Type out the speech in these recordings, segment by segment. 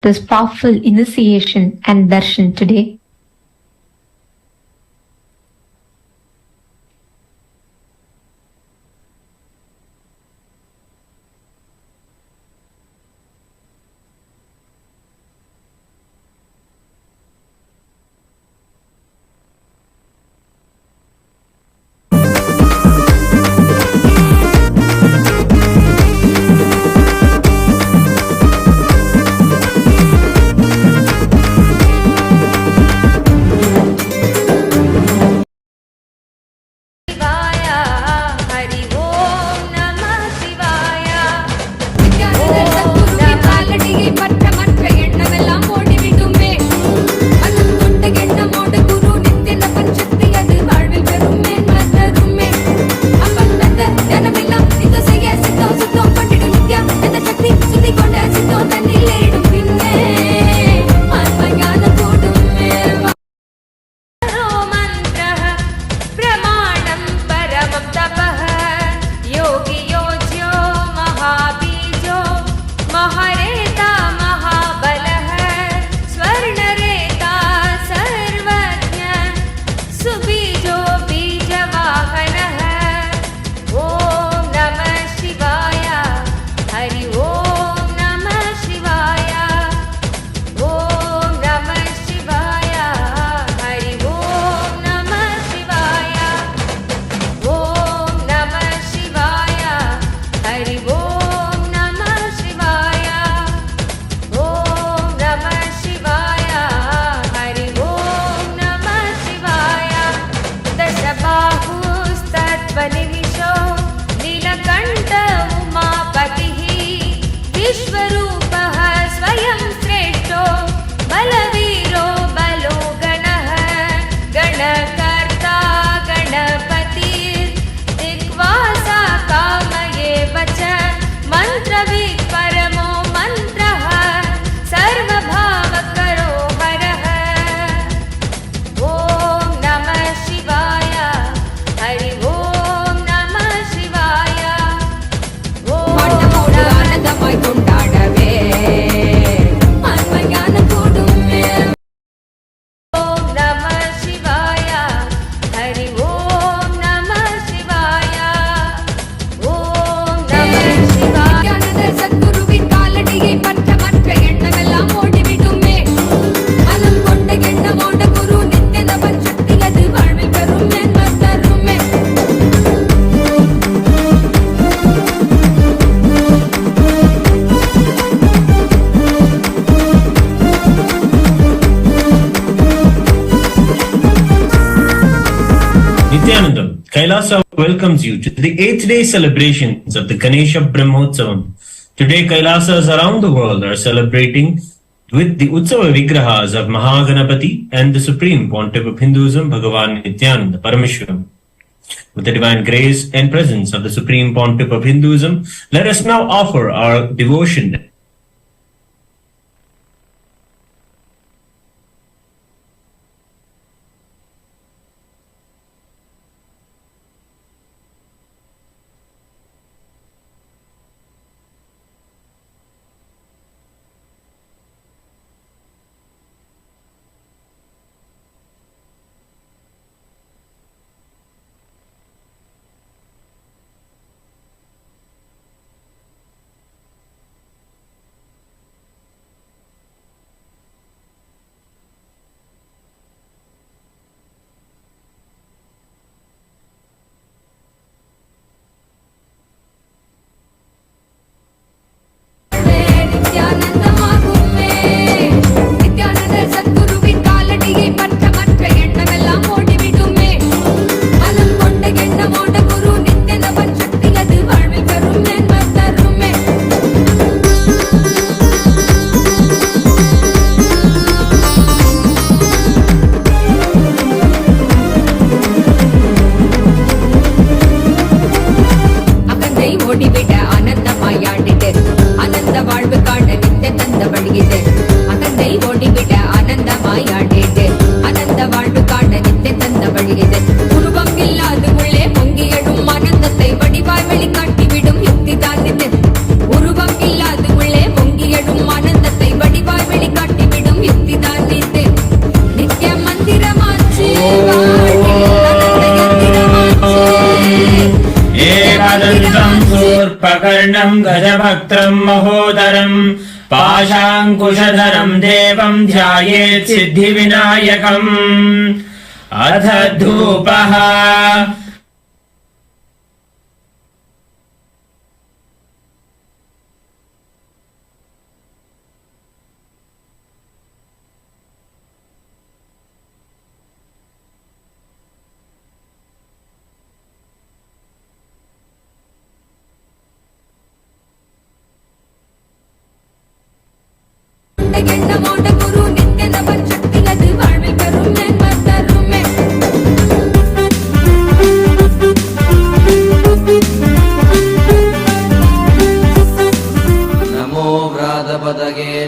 this powerful initiation and darshan today. Kailasa welcomes you to the 8th day celebrations of the Ganesha Brahmotsavam. Today, Kailasas around the world are celebrating with the Utsava Vigrahas of Mahaganapati and the Supreme Pontiff of Hinduism, Bhagavan Nityananda Parameshwaram. With the divine grace and presence of the Supreme Pontiff of Hinduism, let us now offer our devotion. वक्रतुण्डम् गजवक्त्रम् महोदरम् पाशाङ्कुशधरम् देवम् ध्यायेत् सिद्धिविनायकम्। अथ धूपः।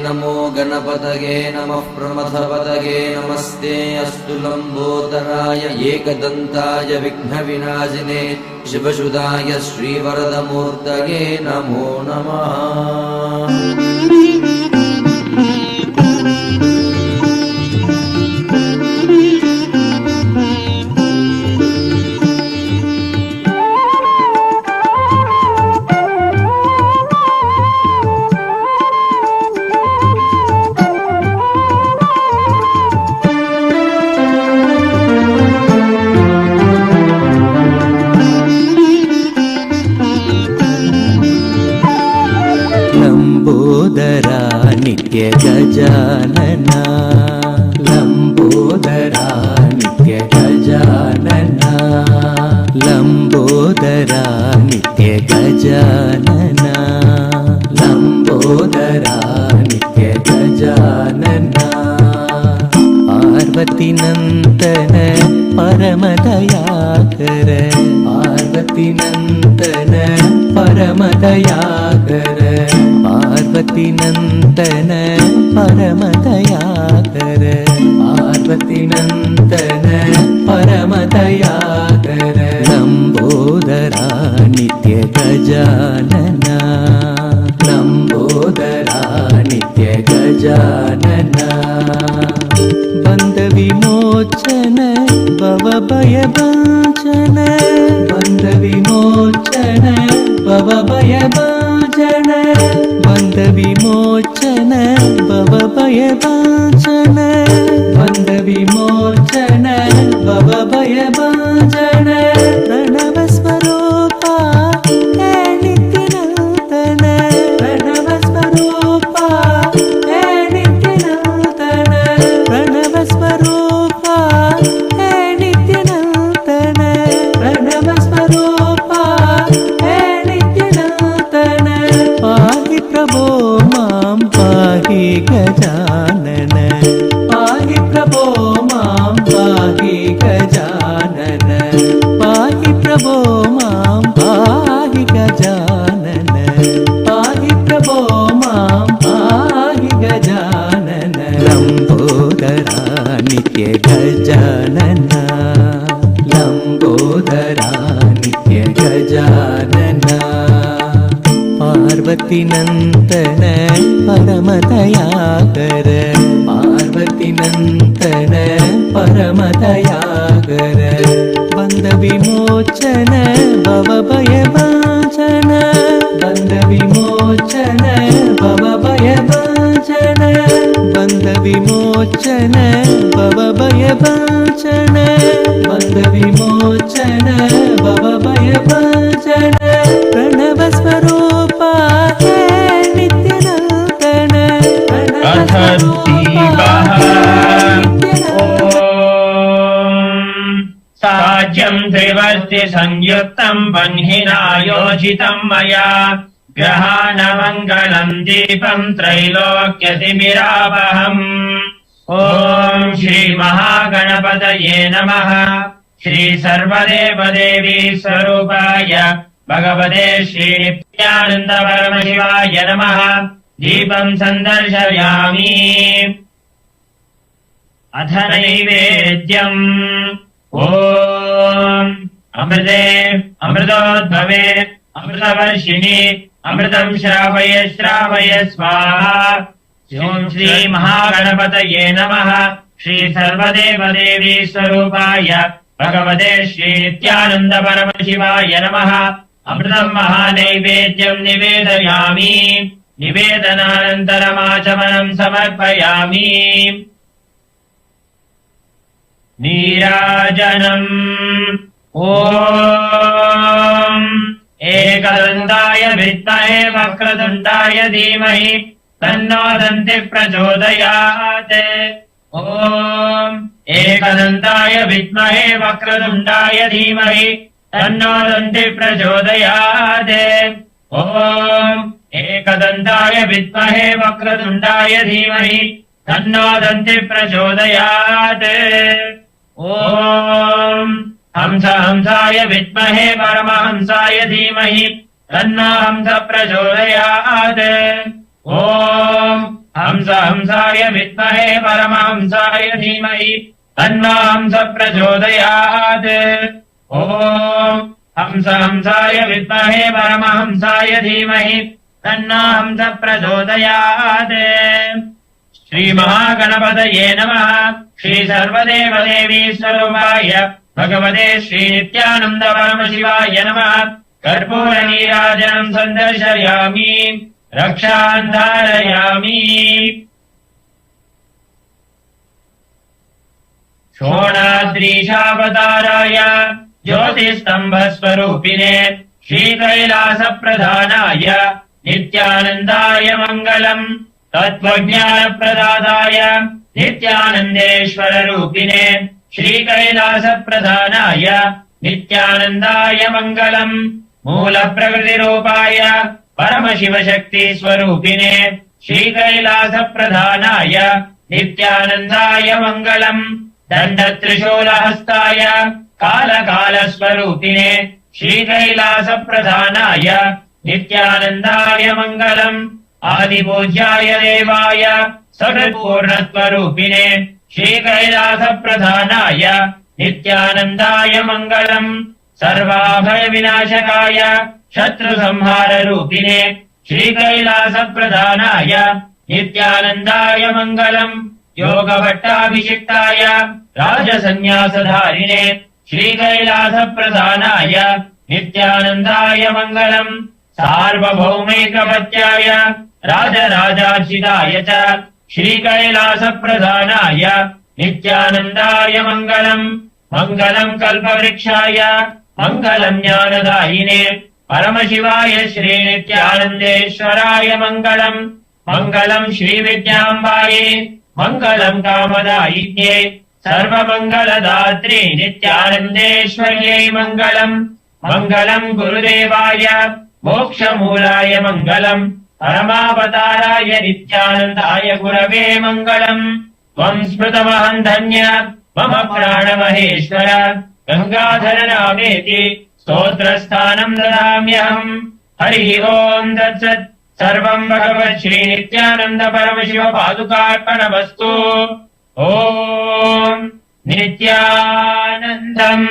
नमो गणपतये नमः प्रमथपतये नमस्ते अस्तु लम्बोदराय एकदन्ताय विघ्नविनाशिने शिवसुताय श्रीवरदमूर्तये नमो नमः। नित्य गजानना लंबोदरा नित्य गजानना लंबोदरा नित्य गजानना लंबोदरा नित्य गजानना पार्वती नंदन परमदयाकर पार्वती नंदन परमदयाकर पार्वती नंदन परमदयाकर पार्वती नंदन परमदयाकर लंबोदरा नित्य गजानना लंबोदरा नित्य गजानना बंद विमोचन भवभयभञ्जन बंद विमोचन भवभयभञ्जन बंद विमोचन भवभयभञ्जन बंद विमोचन भवभयभञ्जन प्रणव स्वरूपा हे नित्यनूतन प्रणव स्वरूपा हे नित्यनूतन प्रणव स्वरूपा हे नित्यनूतन प्रणव स्वरूपा हे नित्यनूतन पाहि प्रभो मां पाहि गजानन पाहि प्रभो मां पाहि गजानन पाहि प्रभो मां पाहि गजानन पाहि प्रभो मां पाहि गजानन लंबोदरा नित्य गजानना लंबोदरा नित्य गजानना पार्वती नंदन परमदयाकर पार्वती नंदन परमदयाकर बंद विमोचन भवभयभञ्जन बंद विमोचन भवभयभञ्जन बंद विमोचन भवभयभञ्जन बंद विमोचन भवभयभञ्जन प्रणव स्वरूपा हे नित्यनूतन अथ दीपः। साज्यं त्रिवर्ति संयुक्तं बह्निना योजितं मया ग्रहाणमङ्गलं दीपं त्रैलोक्यतिमिरावहम्। ॐ श्री महागणपतये नमः। श्री सर्वदेवदेवी स्वरूपाय भगवते श्री नित्यानंद परमशिवाय नमः। दीपं सन्दर्शयामि। अथ नैवेद्यम्। ॐ अमृते अमृतोद्भवे अमृतवर्षिणि अमृतं श्रावय श्रावय स्वाहा। ॐ श्री महागणपतये नमः। श्री सर्वदेवदेवी स्वरूपाय भगवते श्री नित्यानंद परमशिवाय नमः। अमृतम् महानैवेद्यम् निवेदयामि निवेदनानन्तरमाचमनम् समर्पयामि नीराजनम् ॐ एकदन्ताय विद्महे वक्रतुण्डाय धीमहि तन्नो दन्तिः प्रचोदयात् ॐ एकदन्ताय विद्महे वक्रतुण्डाय धीमहि तन्नो दन्तिः प्रचोदयात् ॐ एकदन्ताय विद्महे वक्रतुण्डाय धीमहि तन्नो दन्तिः प्रचोदयात् ॐ हंसाय विद्महे परमहंसाय धीमहि तन्नो हंस प्रचोदयात् ॐ हंसाय विद्महे परमहंसाय धीमहि तन्नो हंस प्रचोदयात् ॐ हंसाय विद्महे परमहंसाय धीमहि तन्नो हंस प्रचोदयात् श्री महागणपतये नमः श्री सर्वदेवदेवी स्वरूपाय भगवते श्री नित्यानंद परमशिवाय नमः कर्पूर नीराजनम् सन्दर्शयामि रक्षान् धारयामि शोणाद्रीशावताराय ज्योतिस्तम्भस्वरूपिणे श्रीकैलासप्रधानाय नित्यानन्दाय मङ्गलम् तत्त्वज्ञानप्रदाताय नित्यानन्देश्वररूपिणे श्रीकैलासप्रधानाय नित्यानन्दाय मङ्गलम् मूलप्रकृतिरूपाय परमशिवशक्तिस्वरूपिणे श्रीकैलासप्रधानाय नित्यानन्दाय मङ्गलम् दण्डत्रिशूलहस्ताय कालकालस्वरूपिणे श्रीकैलासप्रधानाय नित्यानन्दाय मङ्गलम् आदिपूज्याय देवाय सकृत्पूर्णत्वरूपिणे श्रीकैलासप्रधानाय नित्यानन्दाय मङ्गलम् सर्वाभयविनाशकाय शत्रुसंहाररूपिणे श्रीकैलासप्रधानाय नित्यानन्दाय मङ्गलम् योगभट्टाभिषिक्ताय राजसन्न्यासधारिणे श्रीकैलासप्रधानाय नित्यानन्दाय मङ्गलम् सार्वभौमैकपत्याय राजराजार्चिताय च श्रीकैलासप्रधानाय नित्यानन्दाय मङ्गलम् मङ्गलम् कल्पवृक्षाय मङ्गलम् ज्ञानदायिने परमशिवाय श्रीनित्यानन्देश्वराय मङ्गलम् मङ्गलम् श्रीविद्याम्बायै मङ्गलम् कामदायिन्ये सर्वमङ्गलदात्रे नित्यानन्देश्वर्यै मङ्गलम् मङ्गलम् गुरुदेवाय मोक्षमूलाय मङ्गलम् परमावताराय नित्यानन्दाय गुरवे मङ्गलम् त्वम् स्मृतमहम् धन्य मम प्राणमहेश्वर गङ्गाधर नामेति स्तोत्रस्थानम् ददाम्यहम् हरिः ओम् तत्सत् सर्वम् भगवत् श्रीनित्यानन्द परमशिव पादुकार्पणमस्तु ॐ नित्यानन्दम्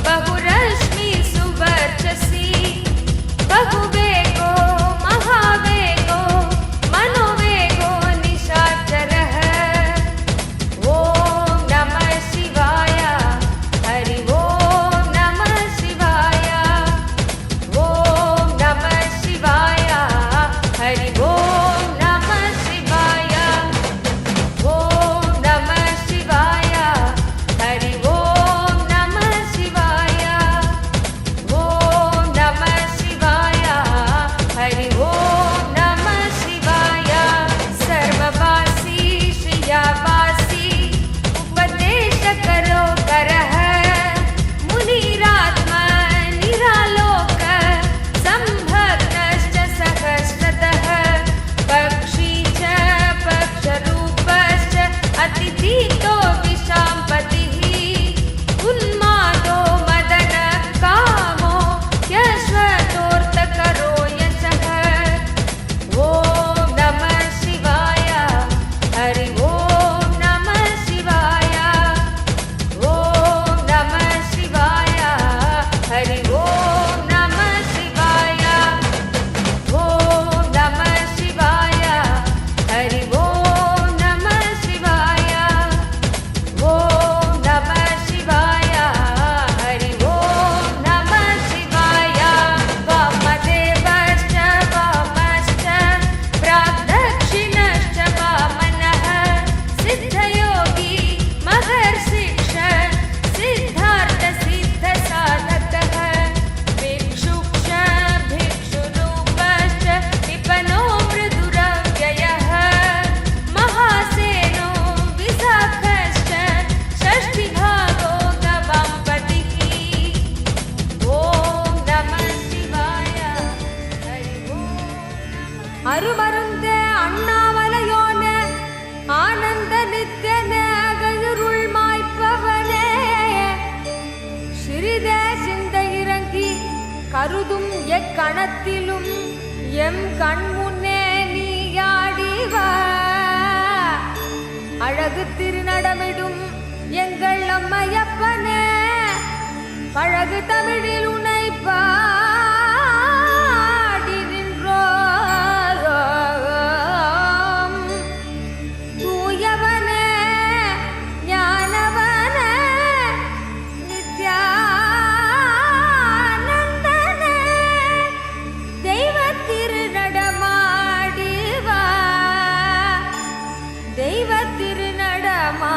बहुरश्मि सुव கணத்திலும் எம் கண்முன்னே நீயாடிவா அழகு திருநடமிடும் எங்கள் அம்மையப்பனே பழகு தமிழில் உன்னை பாடி நின்றோம் தூயவனே ஞானவனே நித்யானந்தனே தெய்வ திருநடமாடிவா தெய்வ திருநடமாடிவா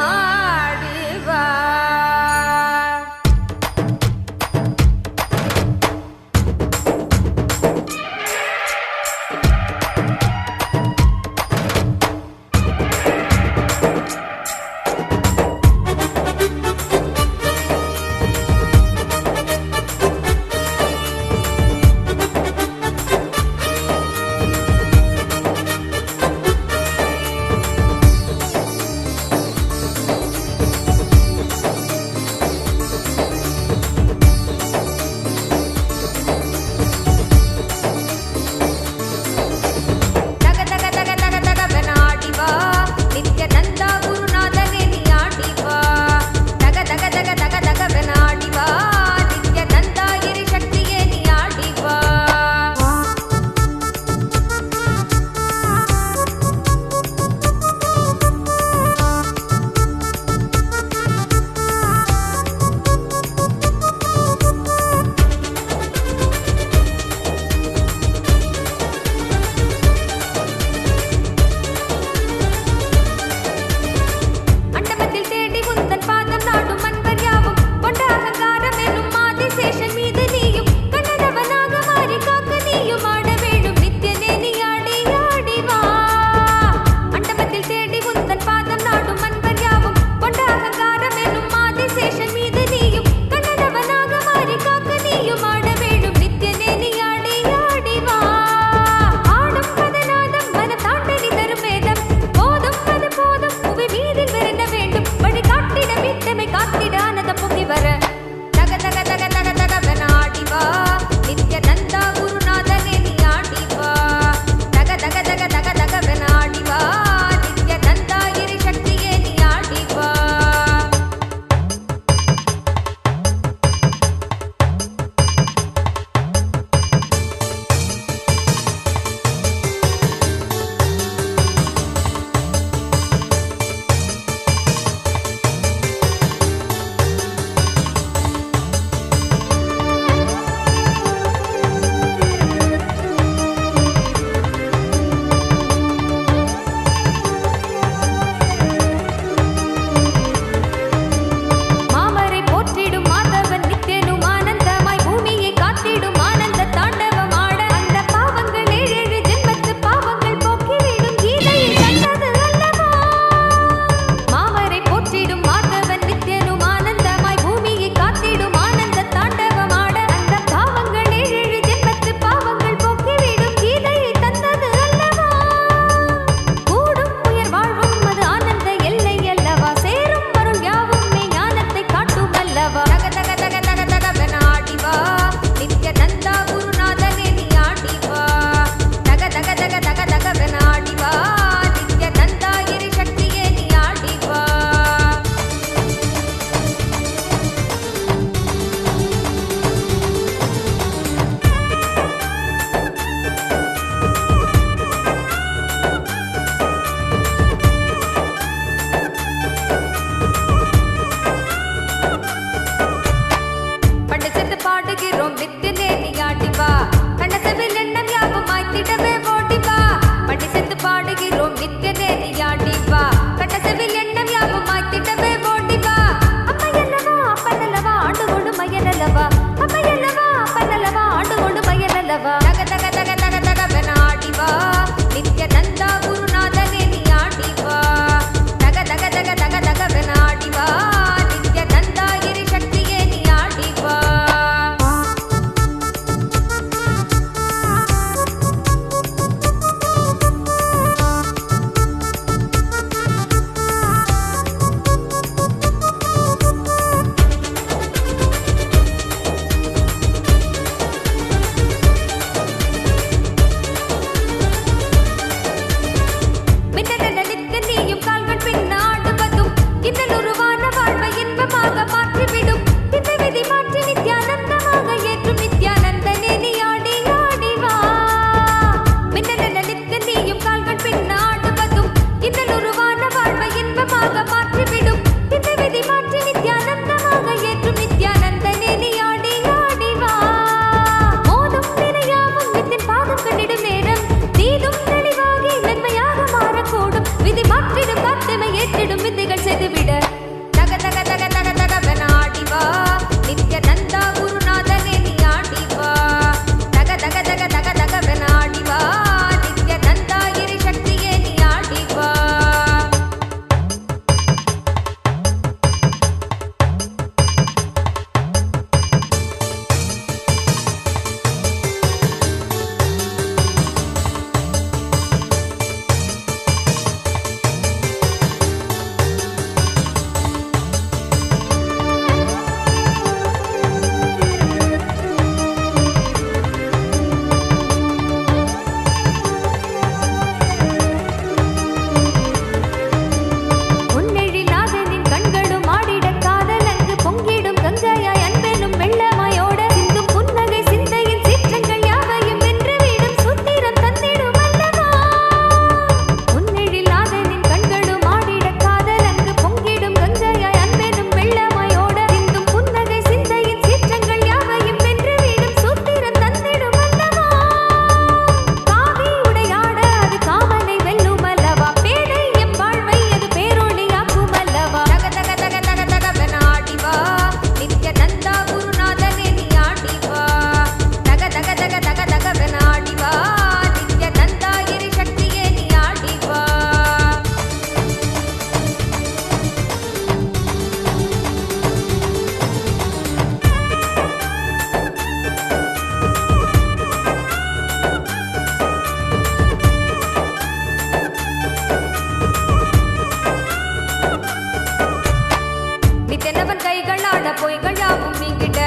பொய்கள் யாவும் நீங்கிட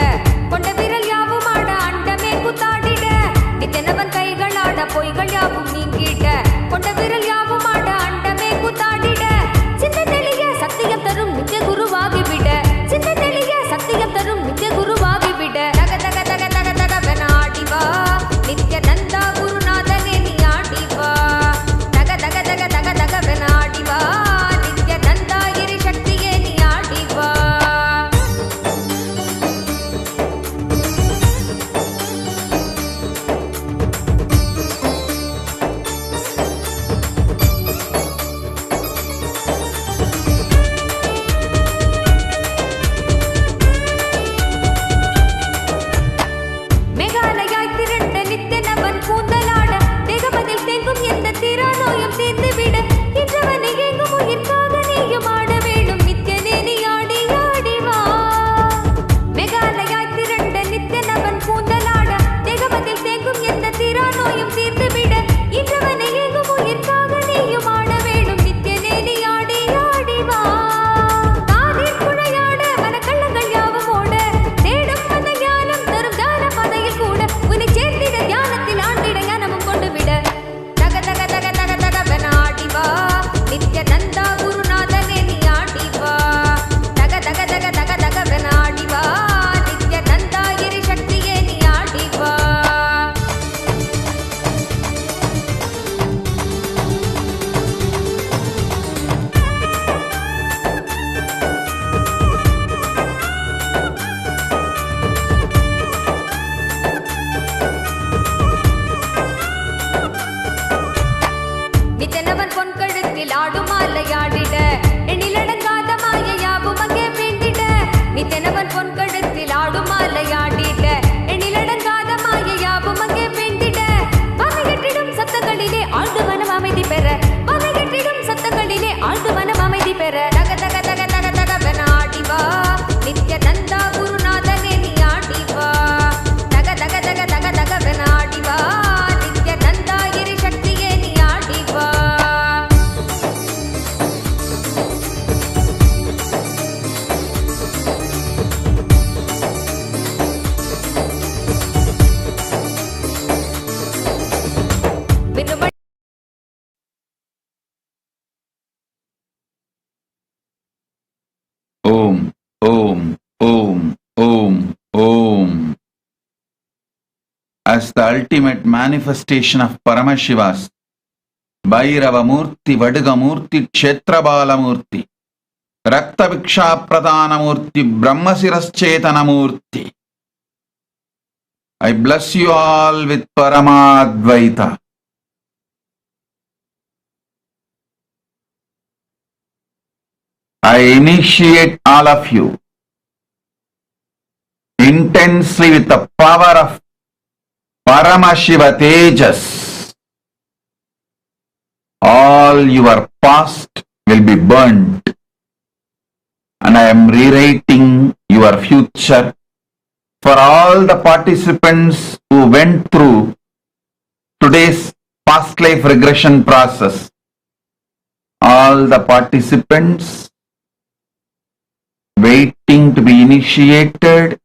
கொண்ட விரல் யாவும் ஆட அண்டமே கூத்தாடிட நித்தனவன் கைகளாட பொய்கள் யாவும் நீங்கிட கொண்ட விரல் யாவும் ஆட அண்டமே கூத்தாடிட சிந்த தெளிய சத்தியம் தரும் நித்திய குருவாகிவிட சிந்த தெளிய சத்தியம் தரும் நித்திய குருவாகிவிட தக தக தக தக தகவென ஆடிவா நித்ய நந்தா குருநாதனே நீ ஆடிவா தக தக தக தக தகவென ஆடிவா நித்ய நந்தா இரு சக்தியே நீ ஆடிவா மேகாலயாய் திரண்ட நித்தனவன் கூந்தலாட தேகமதில் தேங்கும் எந்த தீரா நோயும் தீர்ந்துவிட இன்றவனை எங்கும் உயிர்க்காக நீயும் ஆட வேண்டும் நித்யனே நீ ஆடி ஆடிவா மேகாலயாய் திரண்ட நித்தனவன் கூந்தலாட தேகமதில் தேங்கும் எந்த தீரா நோயும் தீர்ந்துவிட இன்றவனை எங்கும் உயிர்க்காக நீயும் ஆட வேண்டும் நித்யனே நீ ஆடி ஆடிவா காதில் குழையாட மனக்கள்ளங்கள் யாவும் ஓட தேடும் மத ஞானம் தரும் தான பதையில் கூட உன்னை சேர்ந்திட தியானத்தில் ஆண்டிட ஞானமும் கொண்டு விட தக தக தக தக தகவென ஆடிவா நித்ய நந்தா குருநாதனே நீ ஆடிவா தக தக தக தக தகவென ஆடிவா நித்ய நந்தா இரு சக்தியே நீ ஆடிவா நித்தனவன் பொன் கழுத்தில் ஆடும் மாலையாடிட எண்ணிலடங்காத மாயையாவும் அங்கே வேண்டிட நித்தனவன் பொன் கழுத்தில் ஆடும் மாலையாடிட எண்ணிலடங்காத மாயையாவும் அங்கே வேண்டிட வகையற்றிடும் சத்தங்களிலே ஆழ்ந்து மனம் அமைதி பெற வகையற்றிடும் சத்தங்களிலே ஆழ்ந்து மனம் அமைதி பெற தக தக தக தக தகவென ஆடிவா நித்ய நந்தா குருநாதனே நீ ஆடிவா தக தக தக தக தகவென ஆடிவா நித்ய நந்தா இரு சக்தியே நீ ஆடிவா விண்ணும Om, Om, Om, Om, Om. As the ultimate manifestation of Paramashiva's Bhairavamurti, Vadigamurti, Kshetrabalamurti, Raktaviksha Pradhanamurti, Brahmasiraschetanamurti, I bless you all with Paramadvaita. I initiate all of you intensely with the power of Paramashiva Tejas. All your past will be burnt, and I am rewriting your future for all the participants who went through today's past life regression process. All the participants waiting to be initiated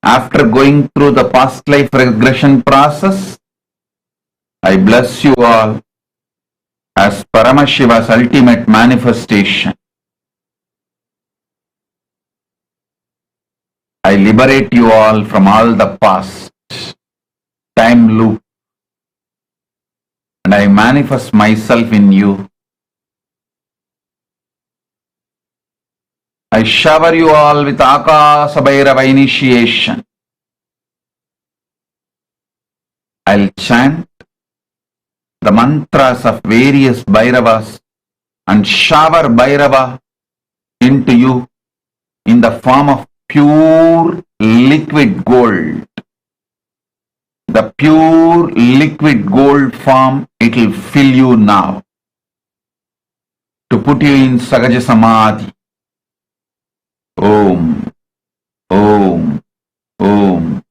after going through the past life regression process, I bless you all as Paramashiva's ultimate manifestation. I liberate you all from all the past time loop, and I manifest myself in you. I shower you all with Akasa Bhairava initiation. I'll chant the mantras of various Bhairavas and shower Bhairava into you in the form of pure liquid gold. The pure liquid gold form, it will fill you now to put you in Sagaja Samadhi. Om, Om, Om.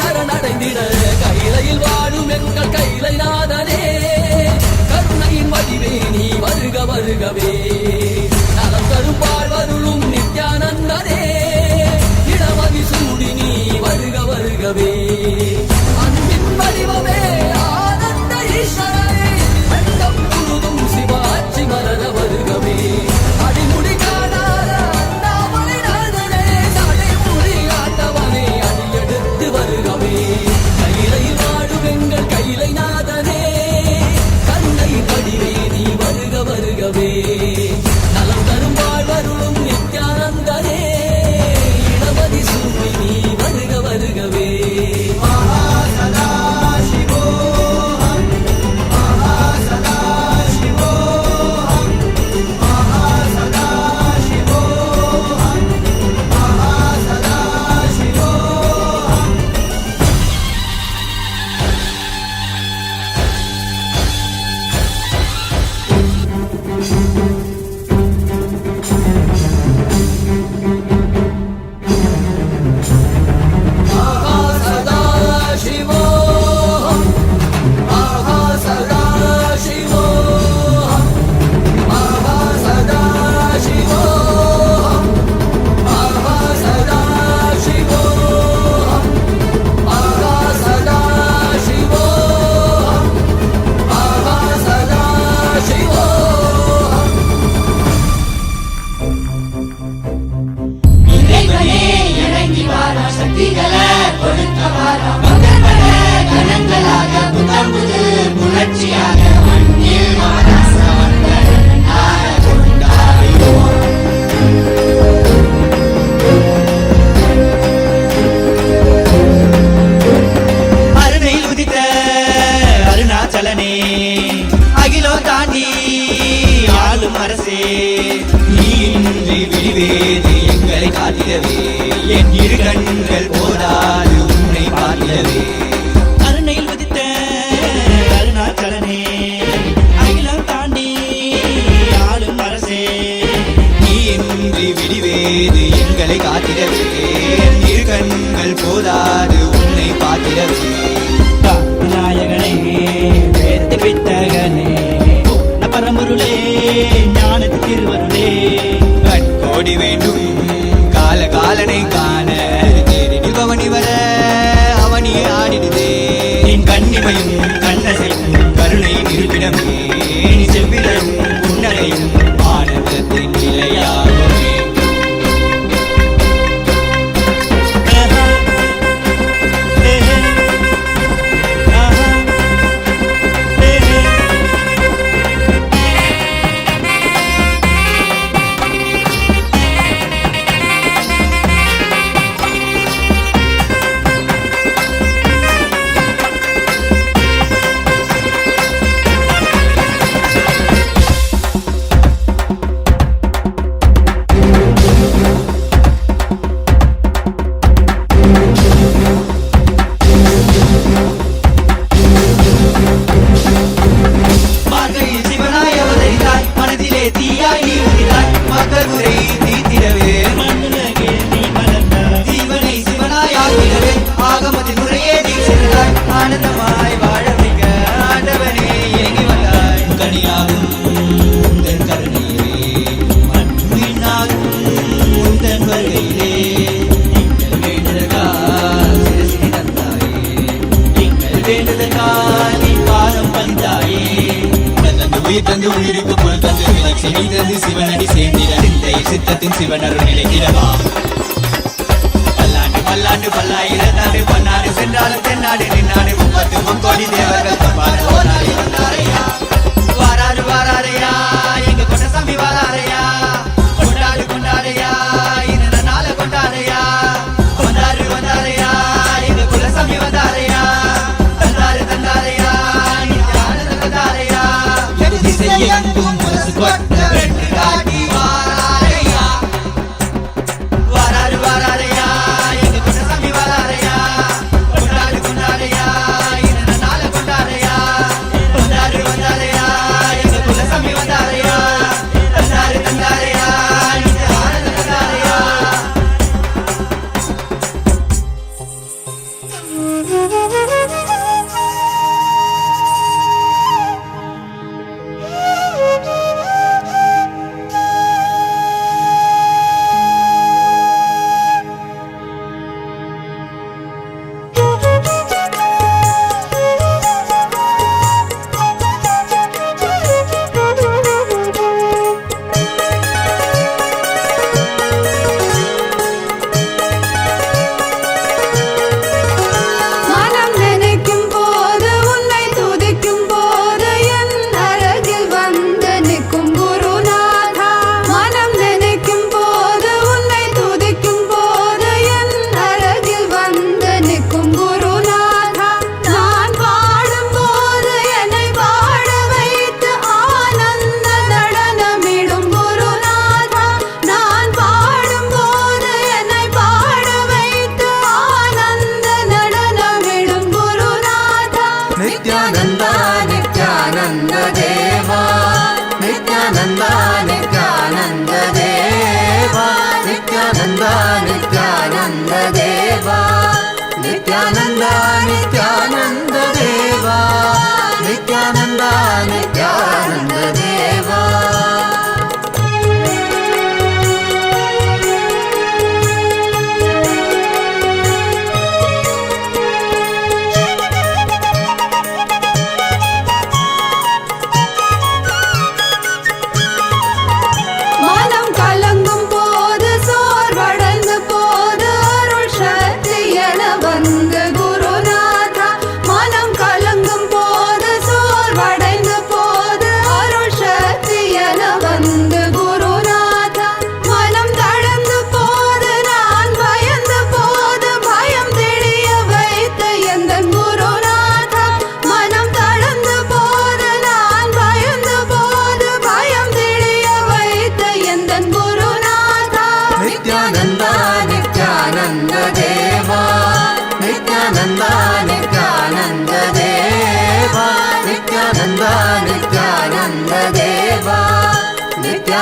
சரணடைந்திட கைலையில் வாழும் எங்கள் கைலை நாதனே கருணையின் வடிவே நீ வருக வருகவே நலம் தரும் வாழ்வருளும் நித்யானந்தனே இடமதி சூடி நீ வருக வருகவே அன்பின் வடிவமே ஆனந்த ஈஸ்வரனே அண்டம் முழுதும் சிவாட்சி மலர வருகவே அடிமுடி காணாத அண்ணாமலை நாதனே சடைமுடி ஆண்டவனே அடியெடுத்து வருகவே கைலையில் வாழும் எங்கள் கைலை நாதனே கருணை வடிவே நீ வருக வருகவே நலம் தரும் வாழ்வருளும் நித்யானந்தனே இடமதி சூடி நீ வருக வருகவே சிவனடி சேர்ந்திட சித்தத்தின் சிவனருள் நிலைத்திடவா பல்லாண்டு பல்லாண்டு பல்லாயிரத்தாண்டு பன்னாடு சென்றாலும் தென்னாடு நின்னாடு 30 தேவர்கள் தப்பாடு வந்தாரையா வாராரு வாராரையா எங்க கொண்டசாமி வாராரையா கொண்டாடு கொண்டாடையா இந்த நாள கொண்டாடையா வந்தாரு வந்தாரையா எங்க குலசாமி வந்தாரையா தந்தாரு தந்தாரையா வந்தாரையா திசையெங்கும் முரசு கொட்ட வெட்டு காட்டி வாராரையா வாராரு வாராரையா எங்க கொண்டசாமி வாராரையா கொண்டாடு கொண்டாடையா இந்த நாள கொண்டாடையா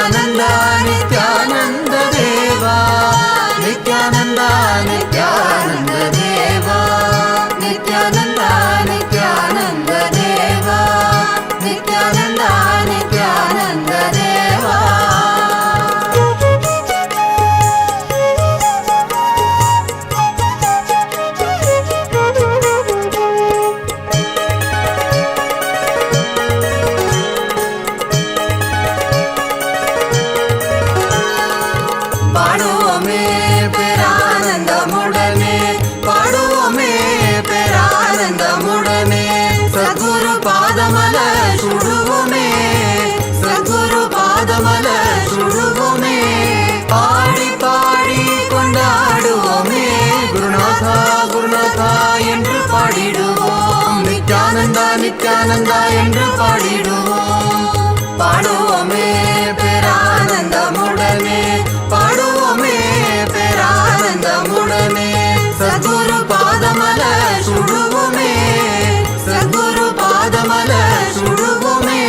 नित्यानन्द नित्यानन्द देवा नित्यानन्द नित्यानन्द देवा नित्यानन्द नित्यानन्द देवा नित्यानन्द नित्यानन्द देवा பாடுவோமே பேரானந்தமுடனே பாடுவோமே பேரானந்தமுடனே சத்குரு பாதமல சுடுவோமே சத்குரு பாதமல சுடுவோமே பாடி பாடி கொண்டாடுவோமே குருநாதா குருநாதா என்று பாடிடுவோம் நித்யானந்தா நித்யானந்தா என்று பாடிடுவோம் பாடுவோமே பேரானந்தமுடனே பாடுவோமே பேரானந்தமுடனே சத்குரு பாதமல சுடுவோமே சத்குரு பாதமல சுடுவோமே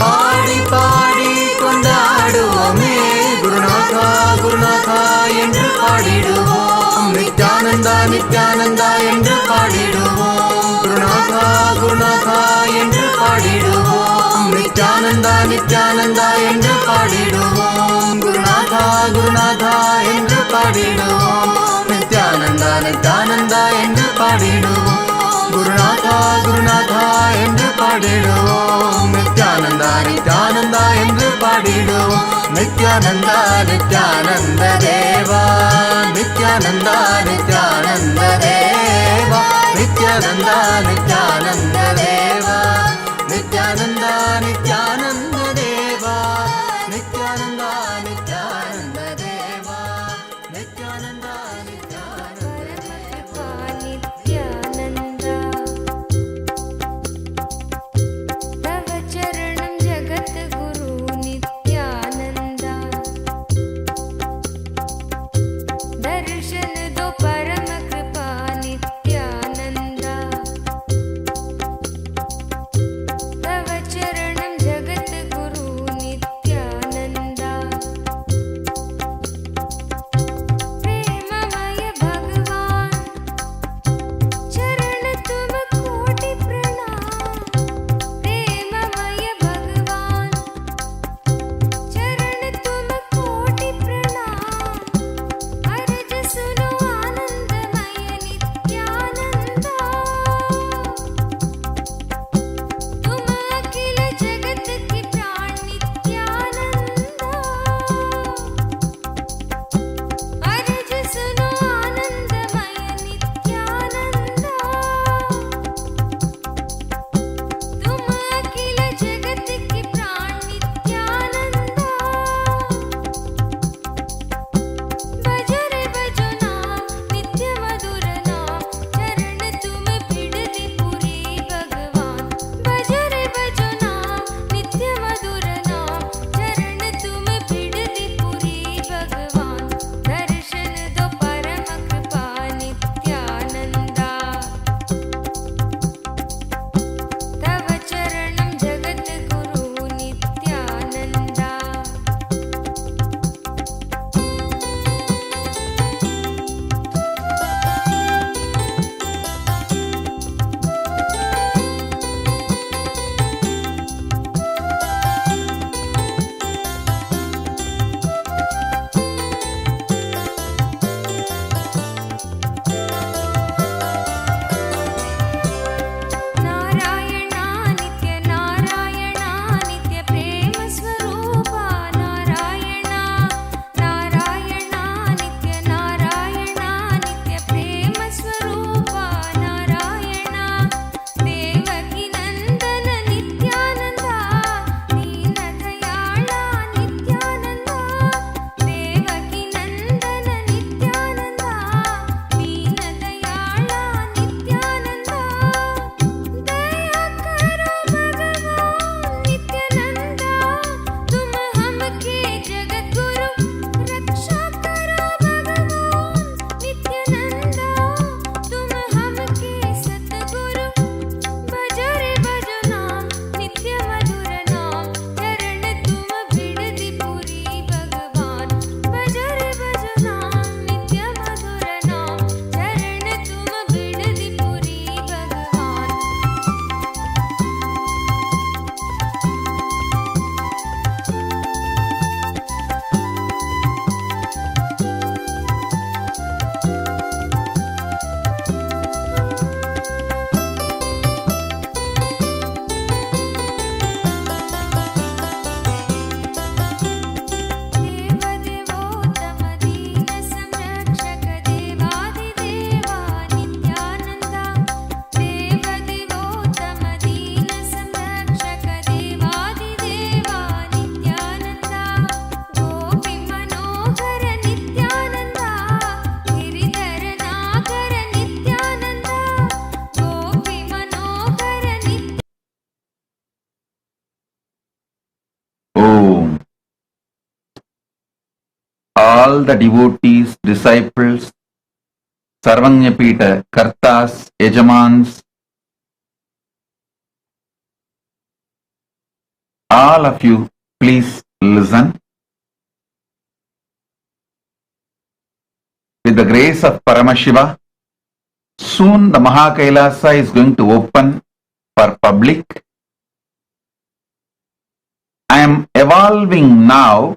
பாடி பாடி கொண்டாடுவோமே குருநாதா குருநாதா என்று பாடிடுவோம் நித்யானந்தா நித்யானந்தா என்று பாடிடுவோம் குருநாதா குருநாதா என்று பாடிடுவோம் நித்யானந்தா நித்யானந்தா என்று பாடிடுவோம் குருநாதா குருநாதா என்று பாடிடுவோம் நித்யானந்தா நித்யானந்தா என்று பாடிடுவோம் குருநாதா குருநாதா என்று பாடிடுவோம் நித்யானந்தா நித்யானந்தா என்று பாடிடுவோம் நித்யானந்தா நித்யானந்த தேவா நித்யானந்தா நித்யானந்த தேவா நித்யானந்தா நித்யானந்த தேவா நித்யானந்தா நித்யானந்த தேவா நித்யானந்தா நித்யானந்த தேவா நித்யானந்தா नित्यानन्दा तव चरणं जगद्गुरु नित्यानन्दा दर्शन दो परम कृपा Nityananda all the devotees, disciples, Sarvanyapita, Kartas, Yajamans, all of you, please listen. With the grace of Paramashiva, soon the Mahakailasa is going to open for public. I am evolving now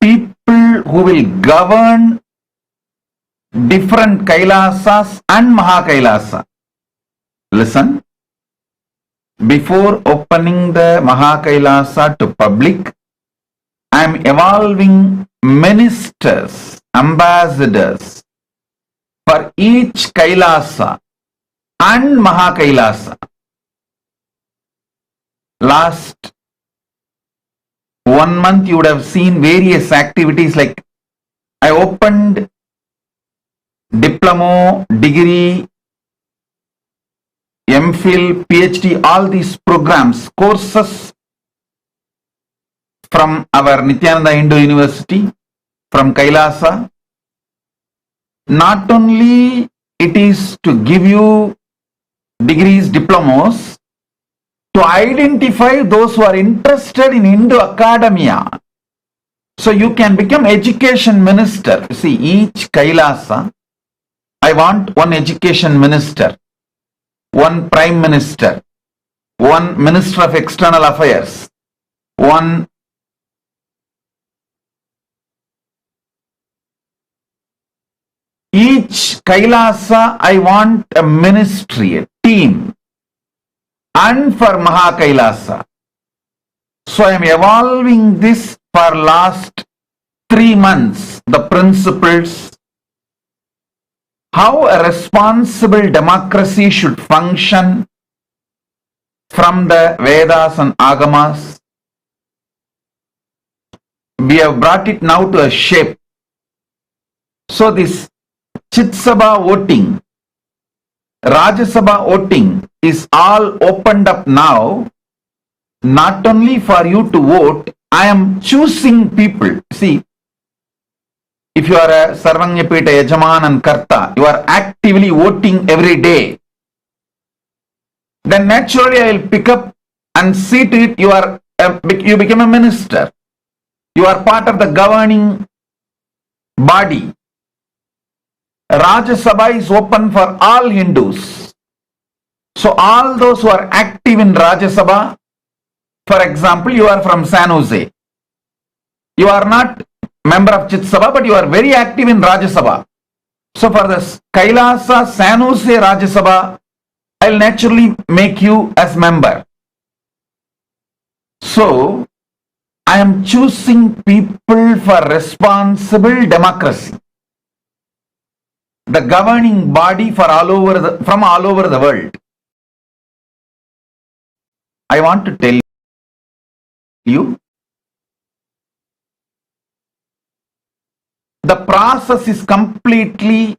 people who will govern different Kailasas and Mahakailasa. Listen, before opening the Mahakailasa to public, I am evolving ministers, ambassadors for each Kailasa and Mahakailasa. Last 1 month you would have seen various activities like I opened diploma, degree, MPhil, PhD, all these programs, courses from our Nityananda Hindu University, from Kailasa. Not only it is to give you degrees, diplomas, to identify those who are interested in Hindu academia. So you can become education minister. See, each Kailasa, I want one education minister, one prime minister, one minister of external affairs, one each Kailasa, I want a ministry, a team, and for Mahakailasa. So I am evolving this for last 3 months, the principles, how a responsible democracy should function from the Vedas and Agamas. We have brought it now to a shape. So this Chit Sabha voting, Rajya Sabha voting is all opened up now. Not only for you to vote, I am choosing people. See, if you are a Sarvanyapita, Yajaman and Karta, you are actively voting every day. Then naturally I will pick up and see to it you become a minister. You are part of the governing body. Rajya Sabha is open for all Hindus. So all those who are active in Rajya Sabha, for example, you are from San Jose. You are not member of Chit Sabha, but you are very active in Rajya Sabha. So for the Kailasa San Jose Rajya Sabha, I will naturally make you as member. So I am choosing people for responsible democracy. The governing body for from all over the world. I want to tell you, the process is completely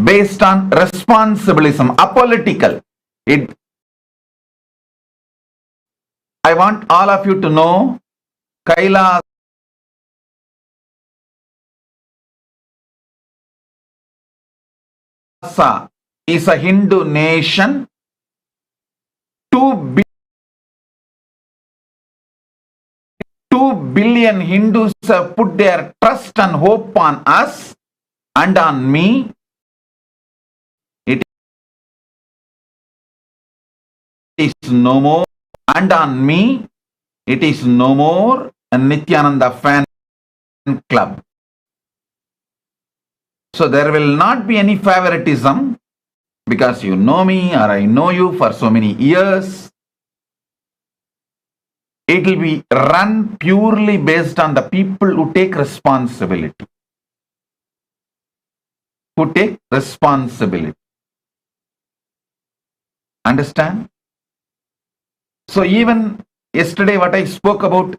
based on responsibilism, apolitical. I want all of you to know, Kailasa is a Hindu nation. 2 billion Hindus have put their trust and hope on us and on me. It is no more, and on me, it is no more a Nityananda fan club. So there will not be any favoritism because you know me or I know you for so many years. It will be run purely based on the people who take responsibility. Who take responsibility. Understand? So even yesterday what I spoke about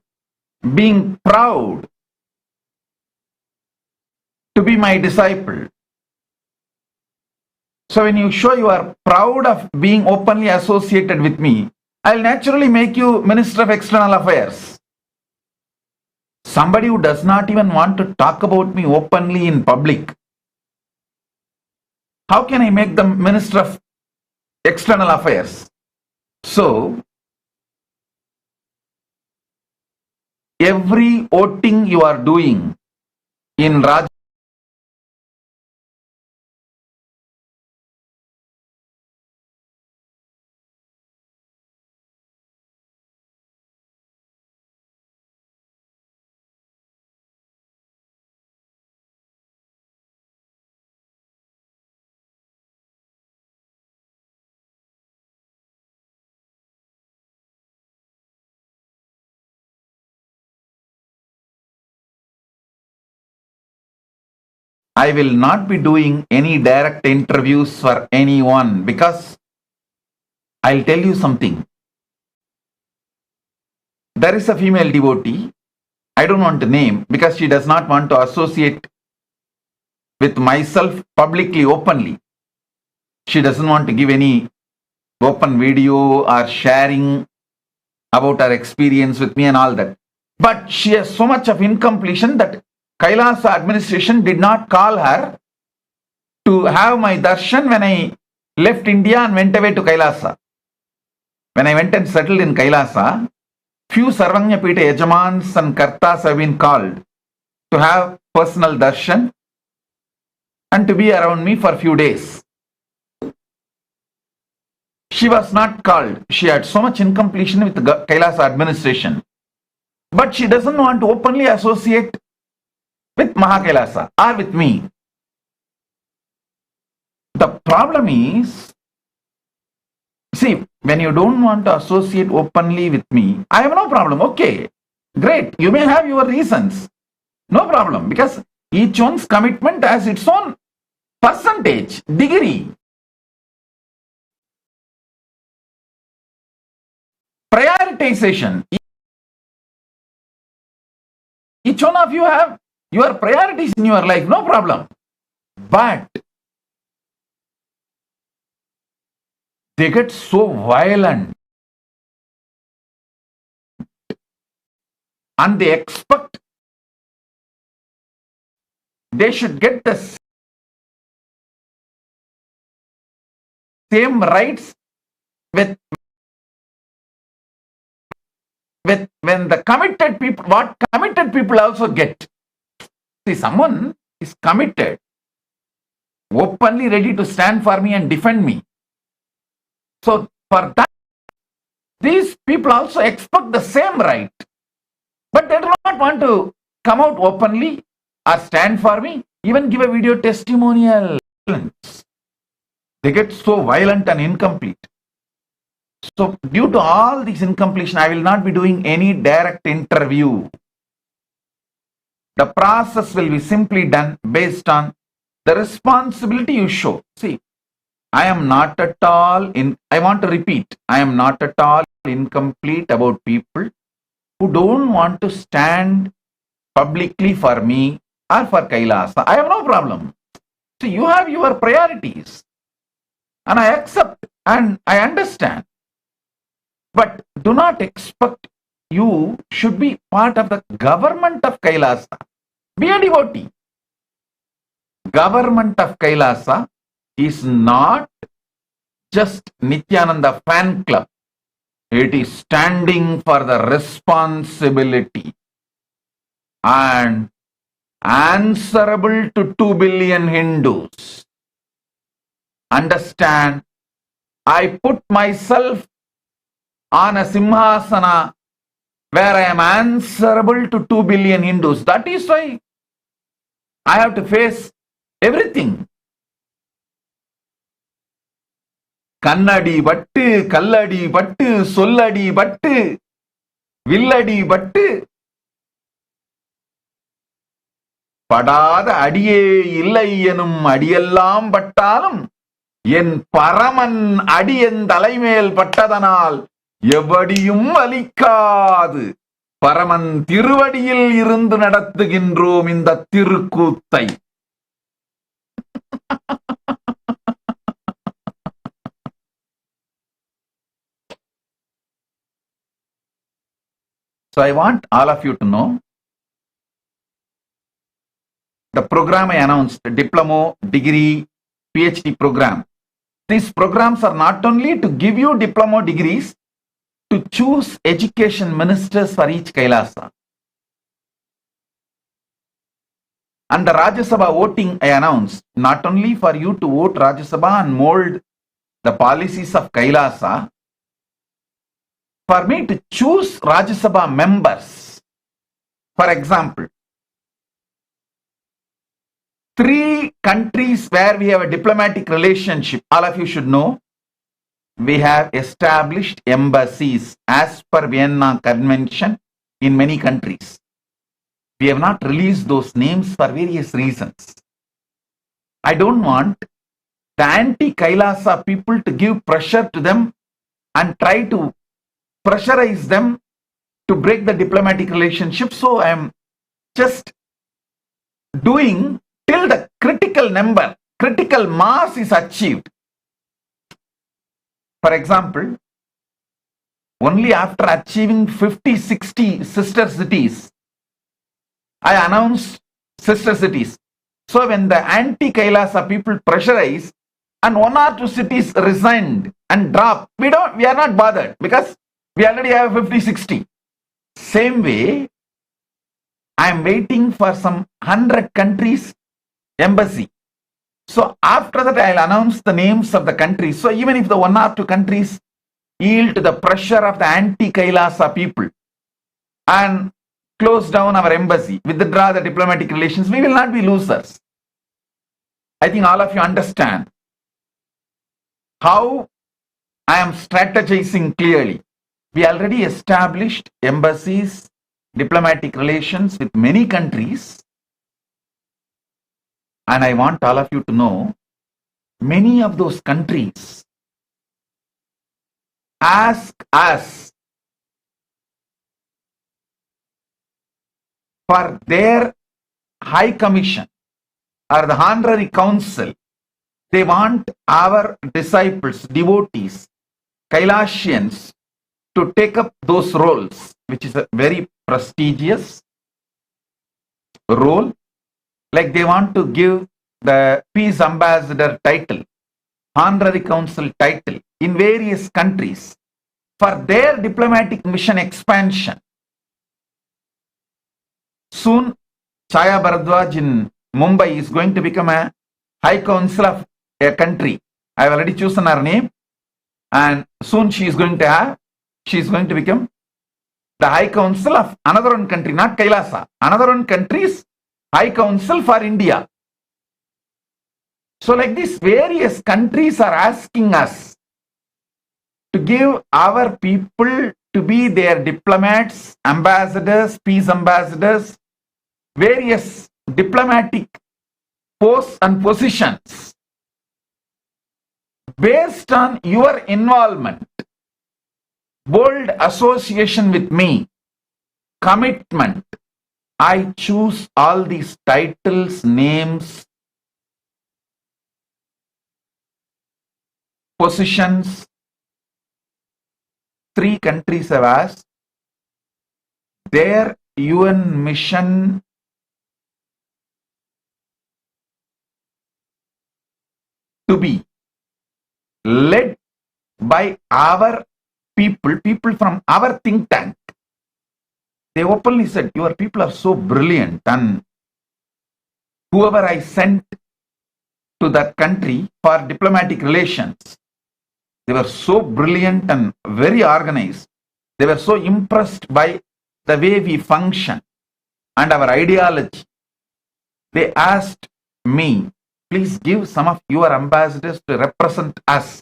being proud to be my disciple. So when you show you are proud of being openly associated with me, I'll naturally make you Minister of External Affairs. Somebody who does not even want to talk about me openly in public, how can I make them Minister of External Affairs? So, every voting you are doing in Raj I will not be doing any direct interviews for anyone because I'll tell you something. There is a female devotee. I don't want to name because she does not want to associate with myself publicly, openly. She doesn't want to give any open video or sharing about her experience with me and all that. But she has so much of incompletion that Kailasa administration did not call her to have my darshan when I left India and went away to Kailasa. When I went and settled in Kailasa, few Sarvanya Pita Yajamans and Kartas have been called to have personal darshan and to be around me for a few days. She was not called. She had so much incompletion with the Kailasa administration. But she doesn't want to openly associate with Mahakailasa or with me. The problem is, see, when you don't want to associate openly with me, I have no problem. Okay, great. You may have your reasons. No problem, because each one's commitment has its own percentage, degree. Prioritization. Each one of you have your priorities in your life, no problem. But they get so violent and they expect they should get the same rights with when the committed people, what committed people also get. See, someone is committed, openly ready to stand for me and defend me. So for that, these people also expect the same right. But they do not want to come out openly or stand for me, even give a video testimonial. They get so violent and incomplete. So due to all these incompletion, I will not be doing any direct interview. The process will be simply done based on the responsibility you show. See, I am not at all I want to repeat, I am not at all incomplete about people who don't want to stand publicly for me or for Kailasa. I have no problem. See, you have your priorities and I accept and I understand. But do not expect you should be part of the government of Kailasa. Be a devotee. Government of Kailasa is not just Nityananda fan club. It is standing for the responsibility and answerable to 2 billion Hindus. Understand, I put myself on a simhasana where I am answerable to 2 billion Hindus. That is why I have to face everything. Kannadi battu, kalladi battu, solladi battu, villadi battu. படாத அடியே இல்லை எனும் அடியெல்லாம் பட்டாலும் என் பரமன் அடியன் தலைமேல் பட்டதனால் எவடியும் வலிக்காது. பரமன் திருவடியில் இருந்து நடத்துகின்றோம் இந்த திருக்கூத்தை. So I want all of you to know the program I announced, diploma, degree, PhD program. These programs are not only to give you diploma degrees, to choose education ministers for each Kailasa. And the Rajya Sabha voting I announced, not only for you to vote Rajya Sabha and mold the policies of Kailasa, for me to choose Rajya Sabha members. For example, 3 countries where we have a diplomatic relationship, all of you should know, we have established embassies as per Vienna Convention in many countries. We have not released those names for various reasons. I don't want the anti-Kailasa people to give pressure to them and try to pressurize them to break the diplomatic relationship. So I am just doing till the critical number, critical mass is achieved. For example, only after achieving 50, 60 sister cities, I announced sister cities. So when the anti-Kailasa people pressurize and 1 or 2 cities resigned and dropped, we are not bothered because we already have 50, 60. Same way, I am waiting for some 100 countries embassy. So after that, I'll announce the names of the countries. So even if the 1 or 2 countries yield to the pressure of the anti-Kailasa people and close down our embassy, withdraw the diplomatic relations, we will not be losers. I think all of you understand how I am strategizing clearly. We already established embassies, diplomatic relations with many countries. And I want all of you to know, many of those countries ask us for their High Commission or the Honorary Council. They want our disciples, devotees, Kailasians to take up those roles, which is a very prestigious role. Like they want to give the Peace Ambassador title, Honorary Council title in various countries for their diplomatic mission expansion. Soon, Chaya Bharadwaj in Mumbai is going to become a High Council of a country. I have already chosen her name, and soon she is going to become the High Council of another one country, not Kailasa. Another one country's High Council for India. So like this, various countries are asking us to give our people to be their diplomats, ambassadors, peace ambassadors, various diplomatic posts and positions. Based on your involvement, bold association with me, commitment, I choose all these titles, names, positions. 3 countries have asked their UN mission to be led by our people from our think tank. They openly said, your people are so brilliant, and whoever I sent to that country for diplomatic relations, they were so brilliant and very organized. They were so impressed by the way we function and our ideology. They asked me, please give some of your ambassadors to represent us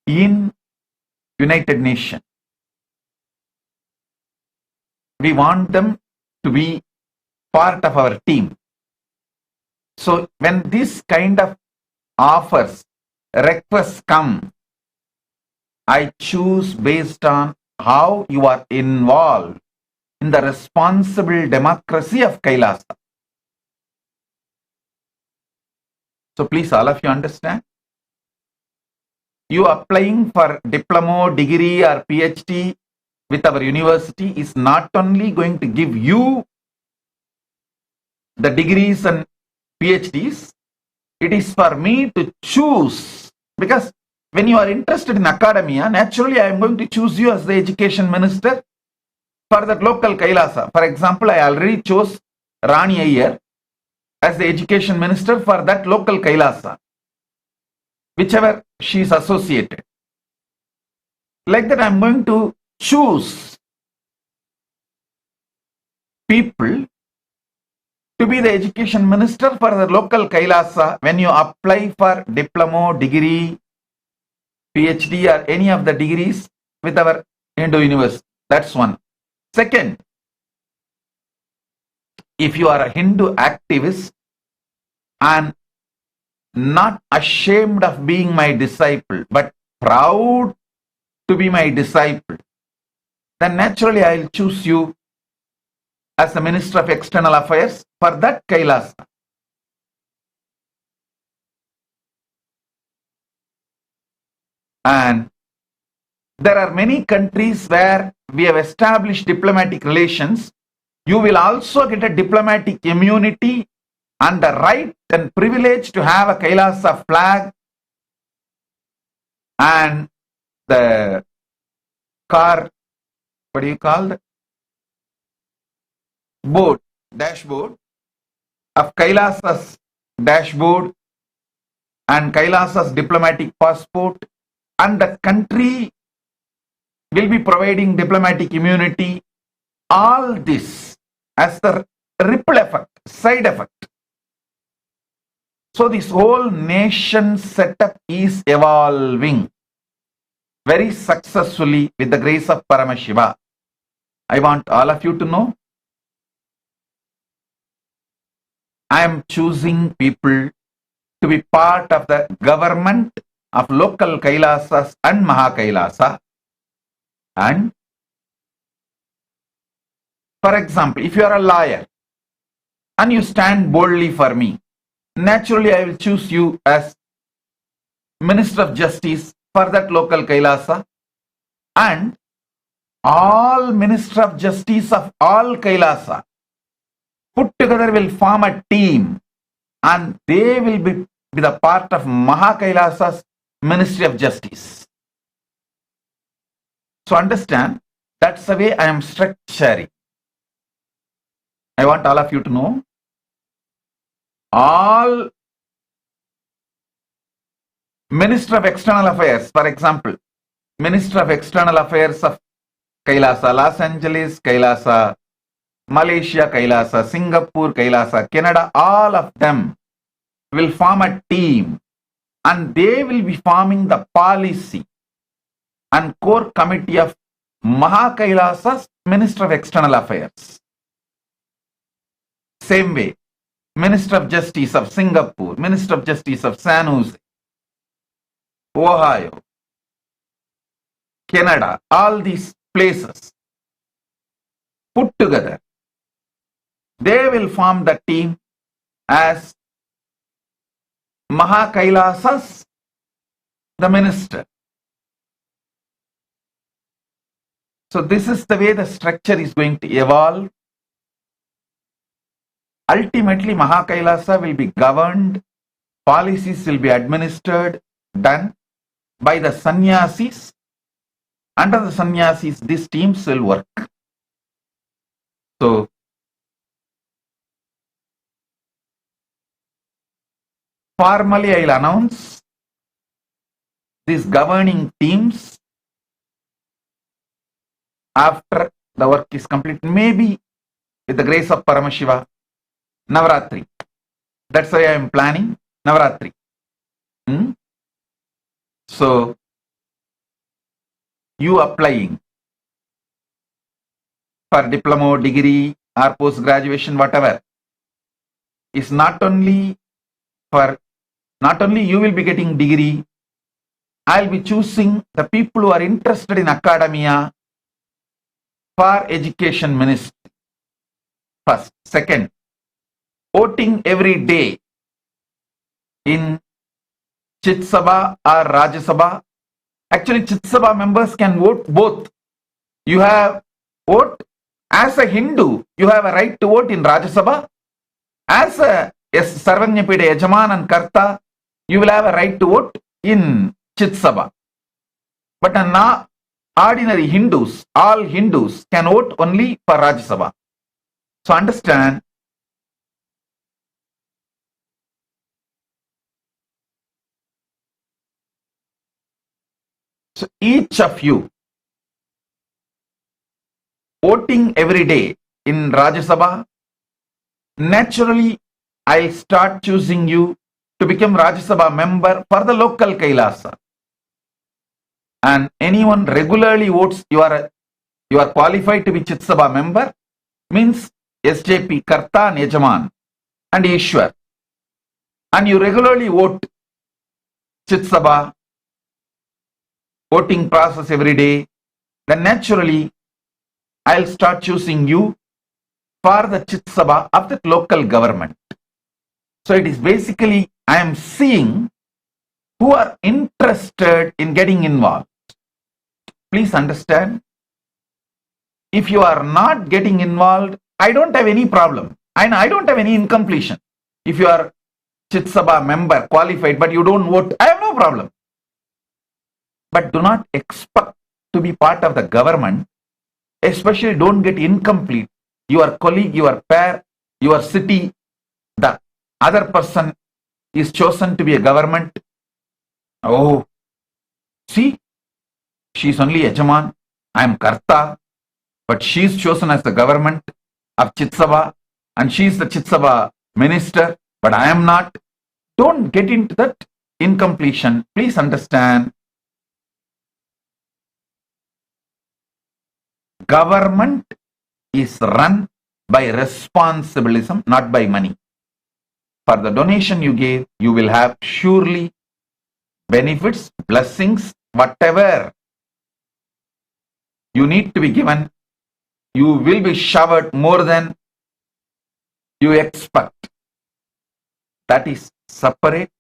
in United Nations. We want them to be part of our team. So when this kind of offers, requests come, I choose based on how you are involved in the responsible democracy of Kailasa. So please, all of you understand. You applying for diploma, degree or PhD with our university is not only going to give you the degrees and PhDs, it is for me to choose, because when you are interested in academia, naturally I am going to choose you as the education minister for that local Kailasa. For example, I already chose Rani Iyer as the education minister for that local Kailasa, whichever she is associated. Like that, I am going to choose people to be the education minister for the local Kailasa when you apply for diploma, degree, PhD or any of the degrees with our Hindu university. That's one. Second, if you are a Hindu activist and not ashamed of being my disciple, but proud to be my disciple, then naturally I will choose you as the Minister of External Affairs for that Kailasa. And there are many countries where we have established diplomatic relations. You will also get a diplomatic immunity and the right and privilege to have a Kailasa flag and the car, what do you call it? Board, dashboard of Kailasa's dashboard and Kailasa's diplomatic passport, and the country will be providing diplomatic immunity. All this as the ripple effect, side effect. So this whole nation setup is evolving very successfully with the grace of Paramashiva. I want all of you to know, I am choosing people to be part of the government of local Kailasas and Mahakailasa. And for example, if you are a lawyer and you stand boldly for me, naturally I will choose you as Minister of Justice for that local Kailasa, and all Minister of Justice of all Kailasa put together will form a team and they will be the part of Mahakailasa's Ministry of Justice. So understand, that's the way I am structuring. I want all of you to know, all Minister of External Affairs, for example, Minister of External Affairs of Kailasa, Los Angeles, Kailasa, Malaysia, Kailasa, Singapore, Kailasa, Canada, all of them will form a team and they will be forming the policy and core committee of Mahakailasa's Minister of External Affairs. Same way, Minister of Justice of Singapore, Minister of Justice of San Jose, Ohio, Canada, all these places put together, they will form the team as Mahakailasas, the minister. So this is the way the structure is going to evolve. Ultimately, Mahakailasa will be governed, policies will be administered, done by the sannyasis. Under the sannyasis, these teams will work. So, formally I will announce these governing teams after the work is complete, maybe with the grace of Paramashiva, Navaratri. That's why I am planning Navaratri. So, you applying for diploma, degree or post-graduation, whatever, is not only you will be getting degree, I will be choosing the people who are interested in academia for education ministry. First. Second, voting every day in Chit Sabha or Rajya Sabha. Actually, Chit Sabha members can vote both You have vote as a Hindu. You have a right to vote in Rajya Sabha. As a Sarvanyapida Yajaman and Karta, you will have a right to vote in Chit Sabha. But ordinary Hindus, all Hindus can vote only for Rajya Sabha. So understand, so each of you voting every day in Rajya Sabha, naturally I'll start choosing you to become Rajya Sabha member for the local Kailasa. And anyone regularly votes, you are qualified to be Chit Sabha member, means SJP, Karta and Yajaman and Ishwar. And you regularly vote Chit Sabha, voting process every day, then naturally I'll start choosing you for the Chit Sabha of the local government. So it is basically, I am seeing who are interested in getting involved. Please understand, if you are not getting involved, I don't have any problem. I don't have any incompletion. If you are Chit Sabha member, qualified, but you don't vote, I have no problem. But do not expect to be part of the government. Especially don't get incomplete. Your colleague, your pair, your city, the other person is chosen to be a government. Oh, see, she's only Yajaman, I am Karta, but she's chosen as the government of Chit Sabha and she's the Chit Sabha minister, but I am not. Don't get into that incompletion. Please understand, government is run by responsibilism, not by money. For the donation you gave, you will have surely benefits, blessings, whatever you need to be given, you will be showered more than you expect. That is separate.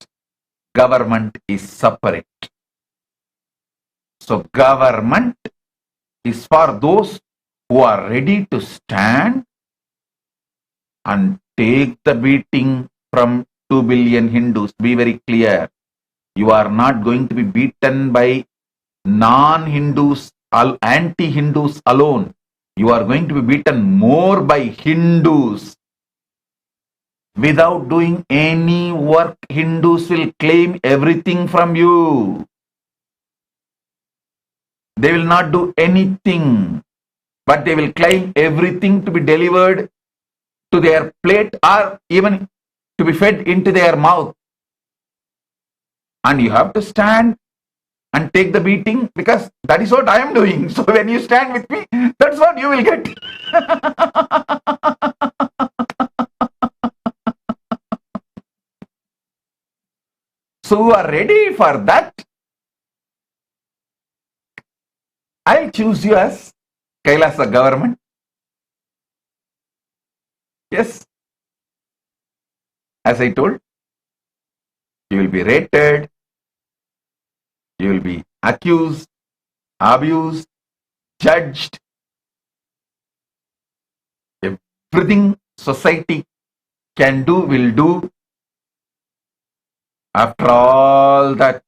Government is separate. So government is for those who are ready to stand and take the beating from 2 billion Hindus. Be very clear. You are not going to be beaten by non-Hindus, anti-Hindus alone. You are going to be beaten more by Hindus. Without doing any work, Hindus will claim everything from you. They will not do anything, but they will claim everything to be delivered to their plate or even to be fed into their mouth. And you have to stand and take the beating, because that is what I am doing. So when you stand with me, that's what you will get. So who are ready for that? I'll choose you as Kailasa government. Yes. As I told, you will be rated, you will be accused, abused, judged. Everything society can do, will do. After all that,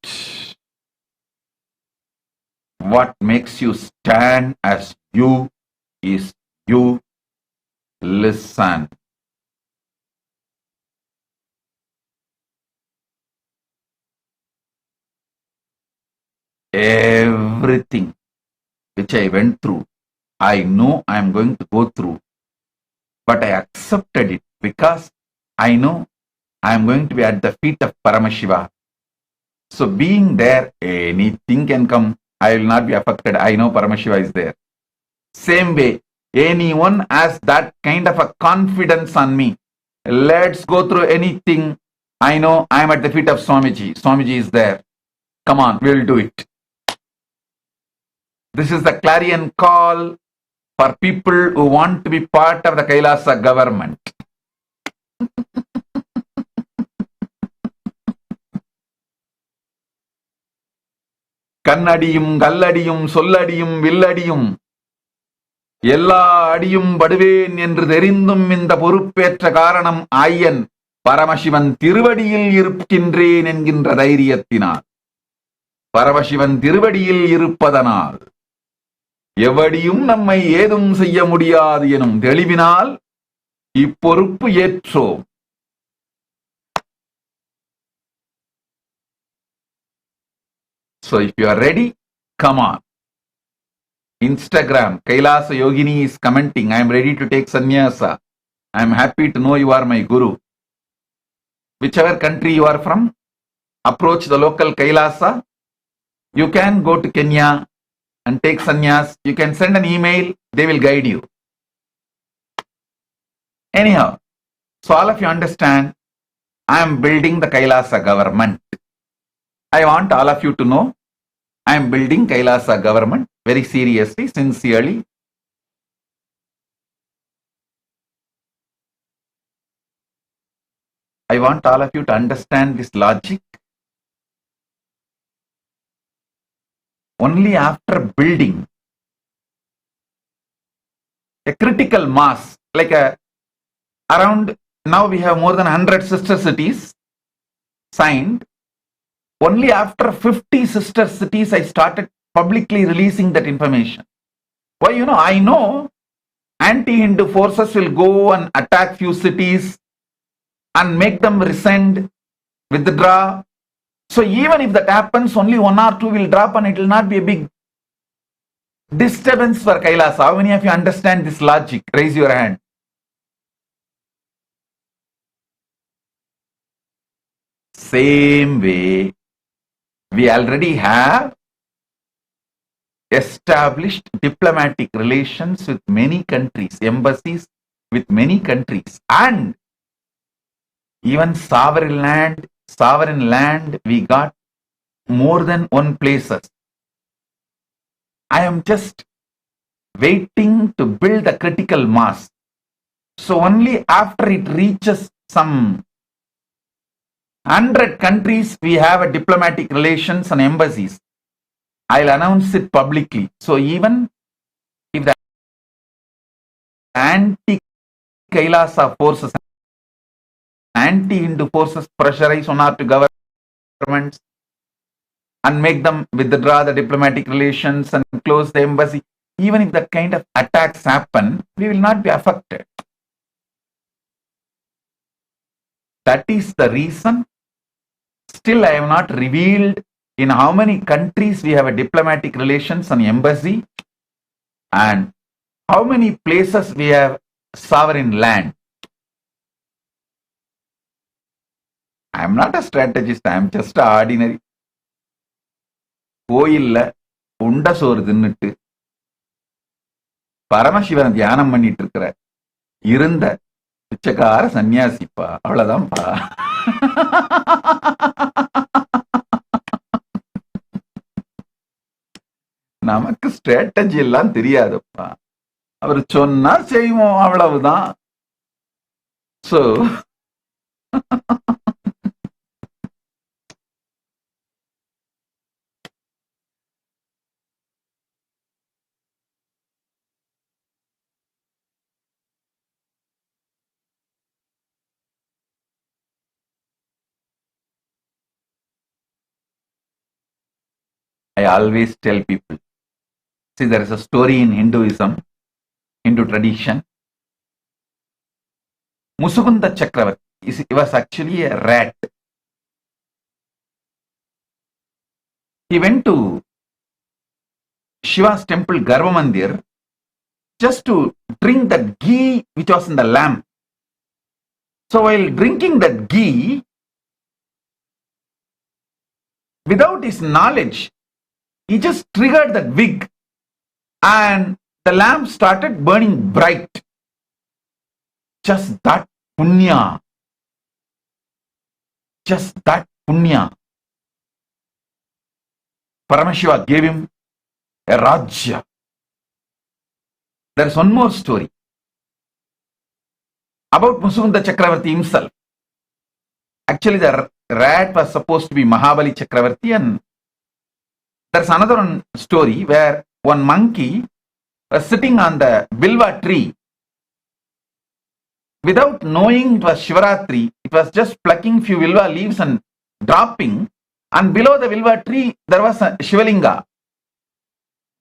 what makes you stand as you is you listen. Everything which I went through, I know I am going to go through, but I accepted it because I know I am going to be at the feet of Paramashiva. So being there, anything can come. I will not be affected. I know Paramashiva is there. Same way, anyone has that kind of a confidence on me. Let's go through anything. I know I am at the feet of Swamiji. Swamiji is there. Come on, we'll do it. This is the clarion call for people who want to be part of the Kailasa government. Kannadiyum, Galladiyum, Solladiyum, Villadiyum. எல்லா அடியும் படுவேன் என்று தெரிந்தும் இந்த பொறுப்பேற்ற காரணம் ஆயன் பரமசிவன் திருவடியில் இருக்கின்றேன் என்கின்ற தைரியத்தினால், பரமசிவன் திருவடியில் இருப்பதனால் எவடியும் நம்மை ஏதும் செய்ய முடியாது எனும் தெளிவினால் இப்பொறுப்பு ஏற்றோம். So if you are ready, come on. Instagram, Kailasa Yogini is commenting, I am ready to take sannyasa. I am happy to know you are my guru. Whichever country you are from, approach the local Kailasa. You can go to Kenya and take sannyas. You can send an email, they will guide you. Anyhow, so all of you understand, I am building the Kailasa government. I want all of you to know, I am building Kailasa government very seriously, sincerely. I want all of you to understand this logic. Only after building a critical mass, like around now we have more than 100 sister cities signed. Only after 50 sister cities I started publicly releasing that information. Why? I know anti-Hindu forces will go and attack few cities and make them resent, withdraw. So even if that happens, only 1 or 2 will drop and it will not be a big disturbance for Kailasa. How many of you understand this logic? Raise your hand. Same way, we already have established diplomatic relations with many countries, embassies with many countries, and even sovereign land we got more than one places. I am just waiting to build a critical mass. So only after it reaches some 100 countries we have a diplomatic relations and embassies, I'll announce it publicly. So even if the anti-Kailasa forces, anti-Hindu forces pressurize on our governments and make them withdraw the diplomatic relations and close the embassy, even if that kind of attacks happen, we will not be affected. That is the reason. Still, I have not revealed in how many countries we have a diplomatic relations and embassy, and how many places we have sovereign land. I am not a strategist, I am just an ordinary. கோயில்ல உண்ட சோறு தின்னுட்டு பரமசிவன் தியானம் பண்ணிட்டு இருக்கிற இருந்த பிச்சைக்கார சன்னியாசிப்பா, அவ்வளவுதான்ப்பா. நமக்கு ஸ்ட்ராட்டஜி எல்லாம் தெரியாதுப்பா, அவர் சொன்னா செய்வோம், அவ்வளவுதான். So I always tell people, see, there is a story in Hinduism, Hindu tradition. Musukunda Chakravarti, he was actually a rat. He went to Shiva's temple Garva Mandir just to drink that ghee which was in the lamp. So while drinking that ghee, without his knowledge, he just triggered that wig and the lamp started burning bright. Just that punya. Just that punya. Paramashiva gave him a Rajya. There is one more story about Musukunda Chakravarti himself. Actually, the rat was supposed to be Mahabali Chakravarti, and there's another story where one monkey was sitting on the Bilva tree. Without knowing it was Shivaratri, it was just plucking few Bilva leaves and dropping, and below the Bilva tree there was a Shivalinga.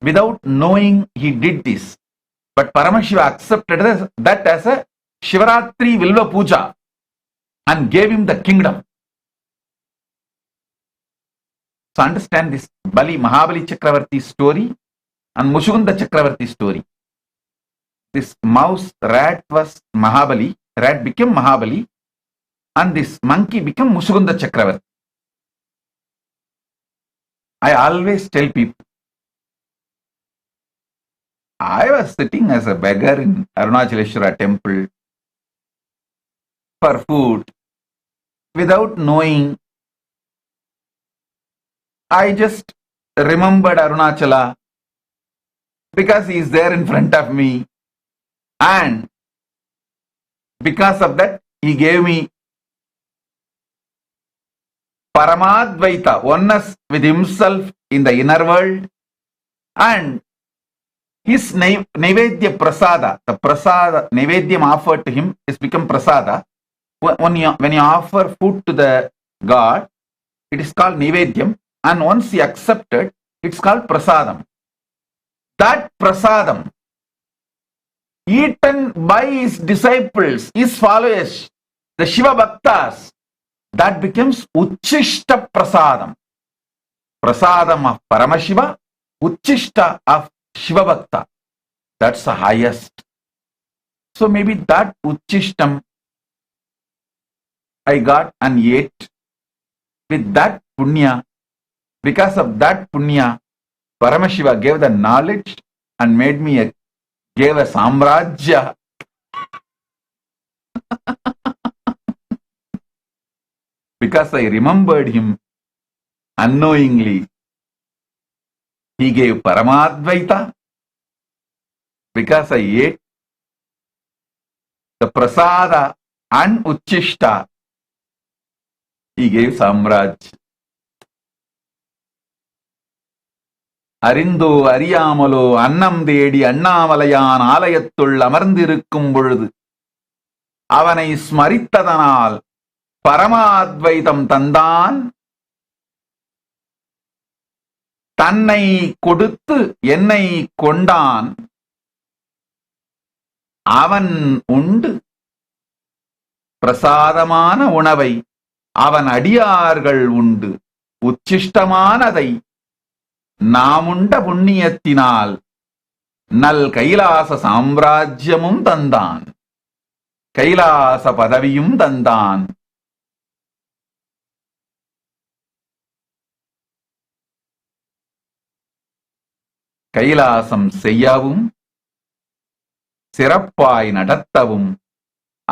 Without knowing he did this, but Paramashiva accepted that as a Shivaratri Bilva Puja and gave him the kingdom. So understand this Mahabali Chakravarti story and Mushugunda Chakravarti story. This mouse rat was Mahabali, rat became Mahabali, and this monkey became Mushugunda Chakravarti. I always tell people, I was sitting as a beggar in Arunachaleshwara temple for food. Without knowing, I just remembered Arunachala because he is there in front of me, and because of that he gave me Paramadvaita, oneness with himself in the inner world, and his Naivedya Prasada, the Prasada, Naivedyam offered to him is become Prasada. When you offer food to the God, it is called Naivedyam, and once he accepted, it's called Prasadam. That Prasadam, eaten by his disciples, his followers, the Shiva Bhaktas, that becomes Uchishta Prasadam. Prasadam of Paramashiva, Uchishta of Shiva Bhakta. That's the highest. So maybe that Uchishtam I got and ate. With that punya, because of that punya, Paramashiva gave the knowledge and made me gave a samrajya. Because I remembered him unknowingly, he gave Paramadvaita. Because I ate the Prasada and Uchishta, he gave Samraj. அறிந்தோ அறியாமலோ அன்னம் தேடி அண்ணாமலையான் ஆலயத்துள் அமர்ந்திருக்கும் பொழுது அவனை ஸ்மரித்ததனால் பரமாத்வைதம் தந்தான். தன்னை கொடுத்து என்னை கொண்டான். அவன் உண்டு பிரசாதமான உணவை அவன் அடியார்கள் உண்டு. உச்சிஷ்டமானதை நாமுண்ட புண்ணியத்தினால் நல் கைலாச சாம்ராஜ்யமும் தந்தான். கைலாச பதவியும் தந்தான். கைலாசம் செய்யவும் சிறப்பாய் நடத்தவும்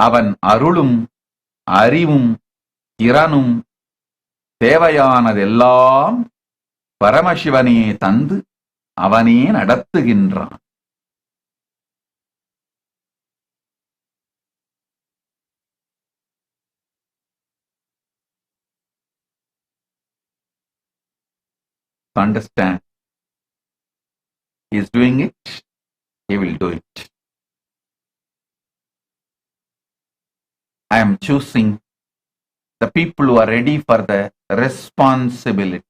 அவன் அருளும் அறிவும் திறனும் தேவையானதெல்லாம் பரமசிவனே தந்து அவனே நடத்துகின்றான். Understand, he is doing it, he will do it. I am choosing the people who are ready for the responsibility.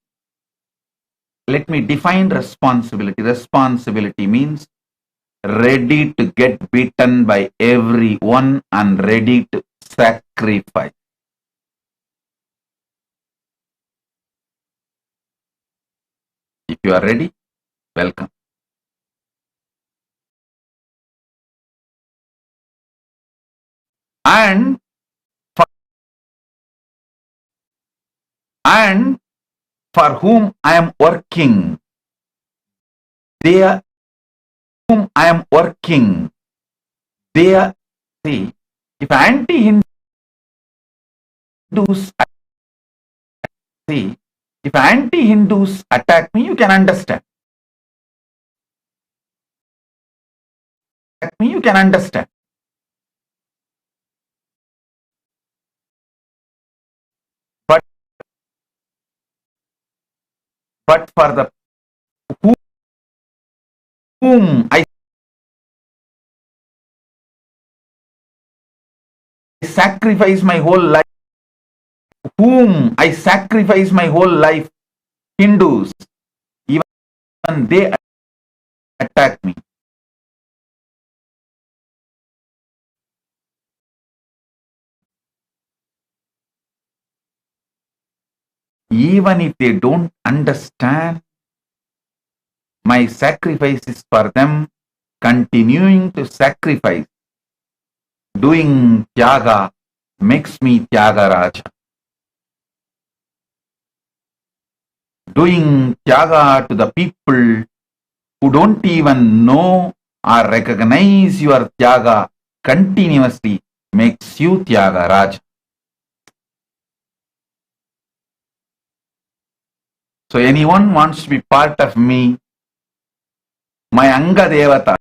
Let me define responsibility. Responsibility means ready to get beaten by everyone and ready to sacrifice. If you are ready, welcome. And for whom I am working, they are whom I am working, they are, see, if anti-Hindus, see, if anti-Hindus attack me, you can understand. Attack me, you can understand. But for the whom I sacrifice my whole life. Whom I sacrifice my whole life? Hindus. Even they attack me. Even if they don't understand, my sacrifice is for them. Continuing to sacrifice, doing tyaga, makes me Tyagaraja. Doing tyaga to the people who don't even know or recognize your tyaga continuously makes you Tyagaraja. So anyone wants to be part of me, my Anga Devata,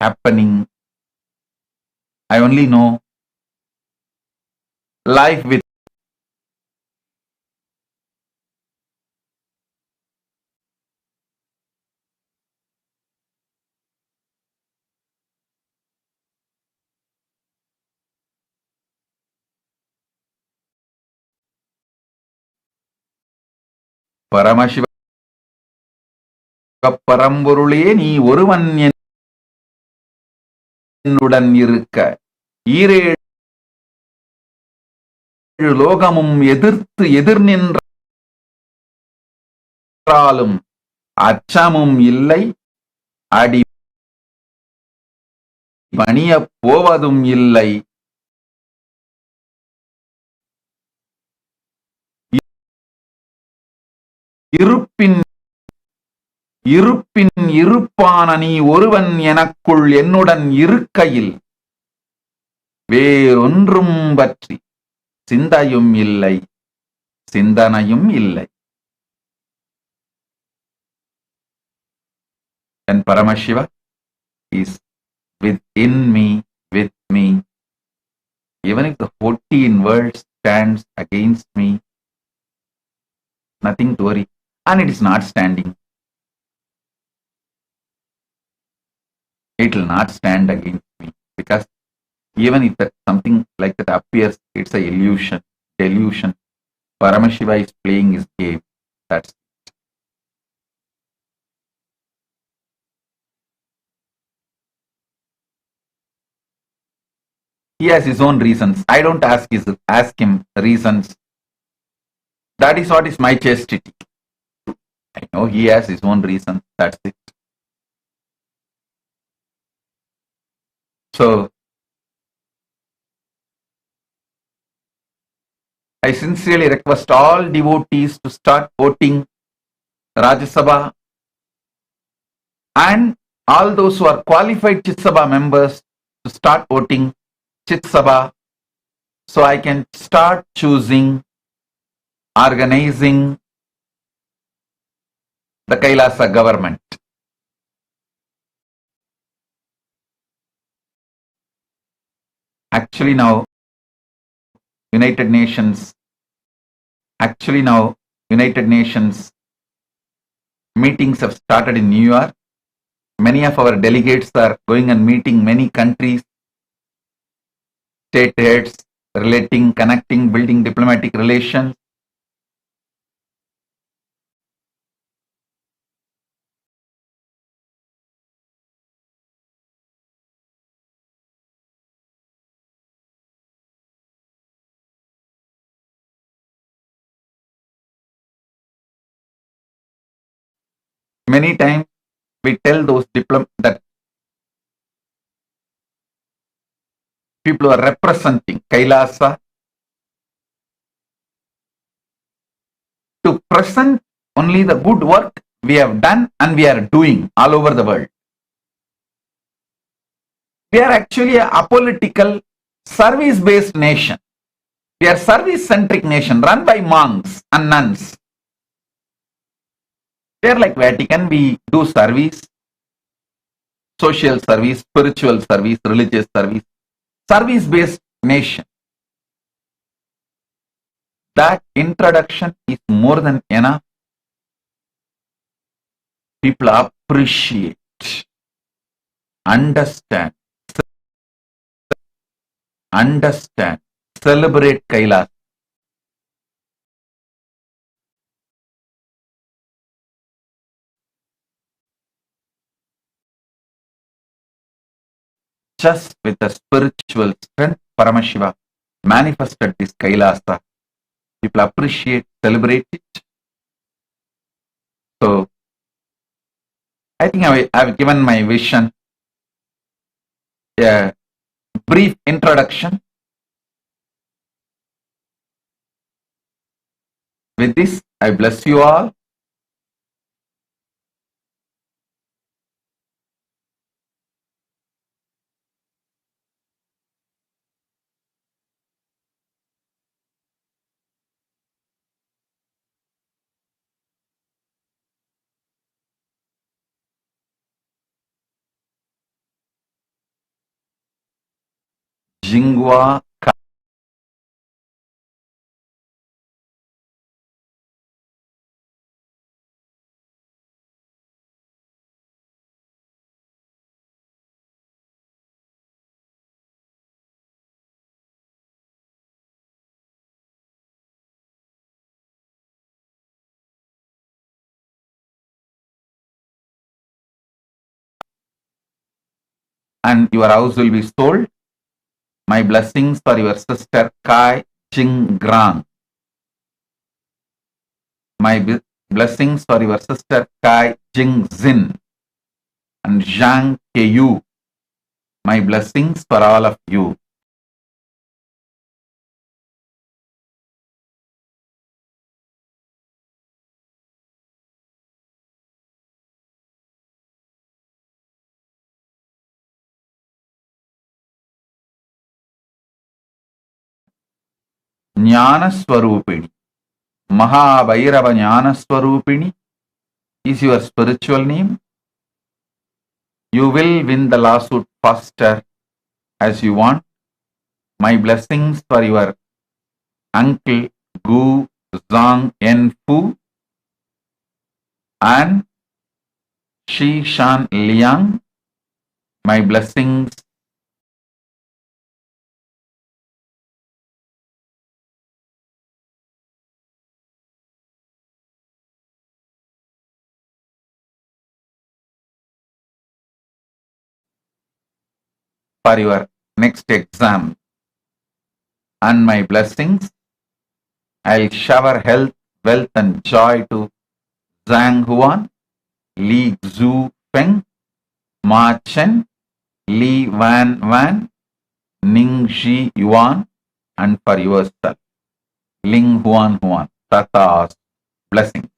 happening. I only know life with Paramasiva பரம்பொருளே நீ ஒருவன் என்னுடன் இருக்க ஈரேழு லோகமும் எதிர் நின்றாலும் அச்சமும் இல்லை, அடி பணியப் போவதும் இல்லை. இருப்பின் இருப்பான நீ ஒருவன் எனக்குள் என்னுடன் இருக்கையில் வேறொன்றும் பற்றி சிந்தையும் இல்லை, சிந்தனையும் இல்லை. And Paramashiva is within me, with me. Even if the 14 worlds stands against me, nothing to worry. And it is not standing. It will not stand against me, because even if that something like that appears, it's a illusion, delusion. Paramashiva is playing his game. That's it. He has his own reasons. I don't ask him reasons. That is what is my chastity. I know he has his own reasons. That's it. So, I sincerely request all devotees to start voting Rajya Sabha, and all those who are qualified Chit Sabha members to start voting Chit Sabha, so I can start choosing, organizing the Kailasa government. Actually now United Nations meetings have started in New York. Many of our delegates are going and meeting many countries, state heads, connecting, building diplomatic relations. Many times we tell those that people who are representing Kailasa to present only the good work we have done and we are doing all over the world. We are actually a apolitical, service-based nation. We are service-centric nation run by monks and nuns. We are like Vatican. We do service, social service, spiritual service, religious service, service-based nation. That introduction is more than enough People appreciate, understand, celebrate Kailasa. Just with the spiritual strength, Paramashiva manifested this Kailasa. People appreciate, celebrate it. So, I think I've given my vision a brief introduction. With this, I bless you all. Jingwa and your house will be sold. My blessings for your sister Kai Jing Grang. My blessings for your sister Kai Jing Zin and Zhang Keyu. My blessings for all of you. Jnana Swarupini. Mahabhairava Jnana Swarupini is your spiritual name. You will win the lawsuit faster as you want. My blessings for your uncle Gu Zhang En Fu and Shi Shan Liang. My blessings for your next exam. And my blessings, I'll shower health, wealth and joy to Zhang Huan, Li Zhu Feng, Ma Chen, Li Wan Wan, Ning Shi Yuan, and for yourself, Ling Huan Huan. Tata's blessings.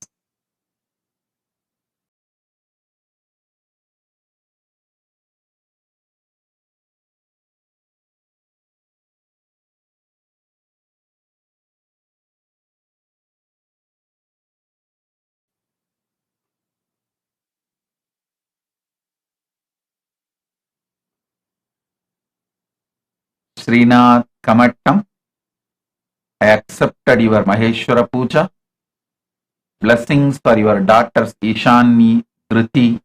Srinath Kamattam, I accepted your Maheshwara Puja. Blessings for your daughters Ishani, Dhriti.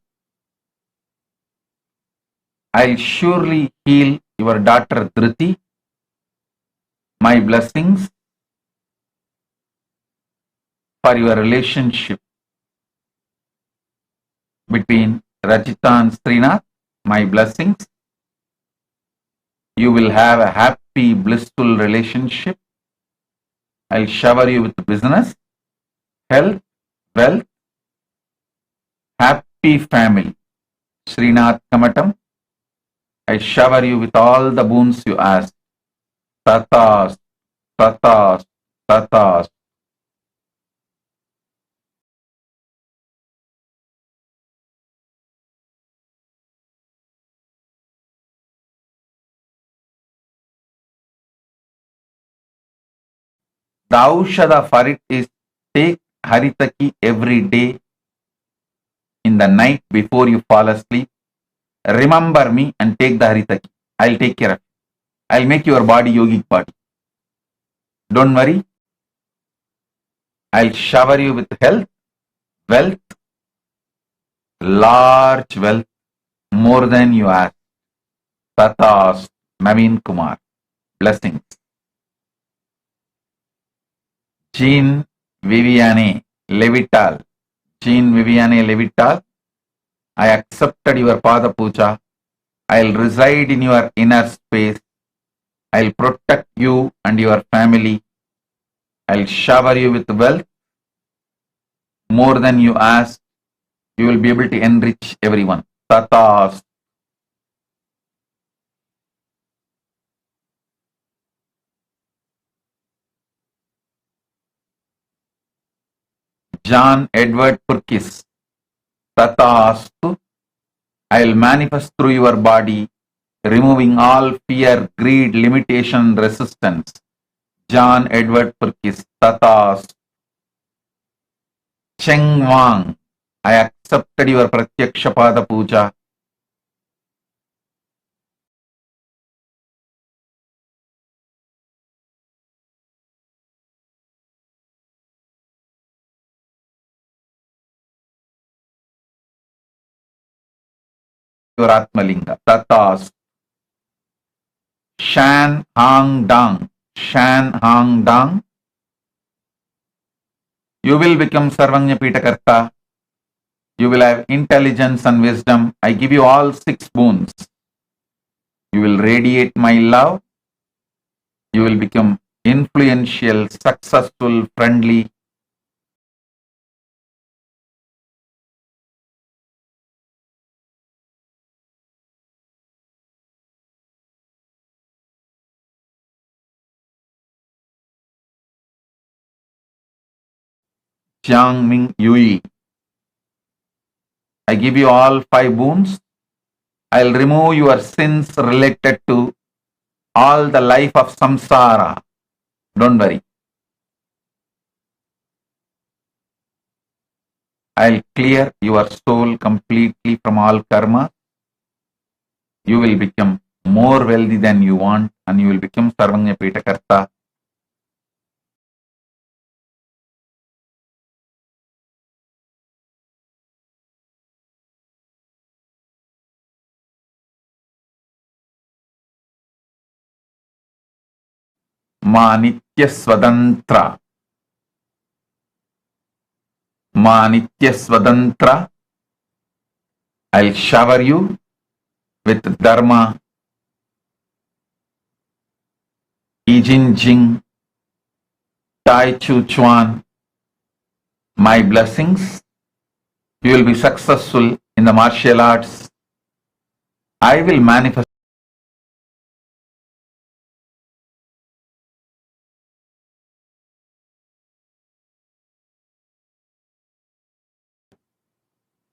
I'll surely heal your daughter Dhriti. My blessings for your relationship between Rajita and Srinath. My blessings. You will have a happy, blissful relationship. I'll shower you with business, health, wealth, happy family. Srinath Kamatam, I shower you with all the boons you ask. Tatas, tatas, tatas. The aushadha for it is take Haritaki every day in the night before you fall asleep. Remember me and take the Haritaki. I'll take care of you. I'll make your body yogic body. Don't worry. I'll shower you with health, wealth, large wealth, more than you ask. Tathast, Naveen Kumar. Blessings. Jean Viviane Levital. Jean Viviane Levital, I accepted your Pada Puja. I'll reside in your inner space. I'll protect you and your family. I'll shower you with wealth. More than you ask, you will be able to enrich everyone. Tathast. John Edward Purkis. Tathastu. I'll manifest through your body, removing all fear, greed, limitation, resistance. John Edward Purkis. Tathastu. Cheng Wang. I accepted your Pratyaksha Pada Puja. Your Atmalinga. Tathas. Shan Hang Dang. Shan Hang Dang. You will become Sarvanya Pitakarta. You will have intelligence and wisdom. I give you all 6 boons. You will radiate my love. You will become influential, successful, friendly. Jiang Ming Yui. I give you all 5 boons. I'll remove your sins related to all the life of samsara. Don't worry. I'll clear your soul completely from all karma. You will become more wealthy than you want and you will become Sarvanya Pitakarta. Ma Nitya Swatantra. Ma Nitya Swatantra. I'll shower you with Dharma, Ijin Jing, Tai Chu Chuan. My blessings. You will be successful in the martial arts. I will manifest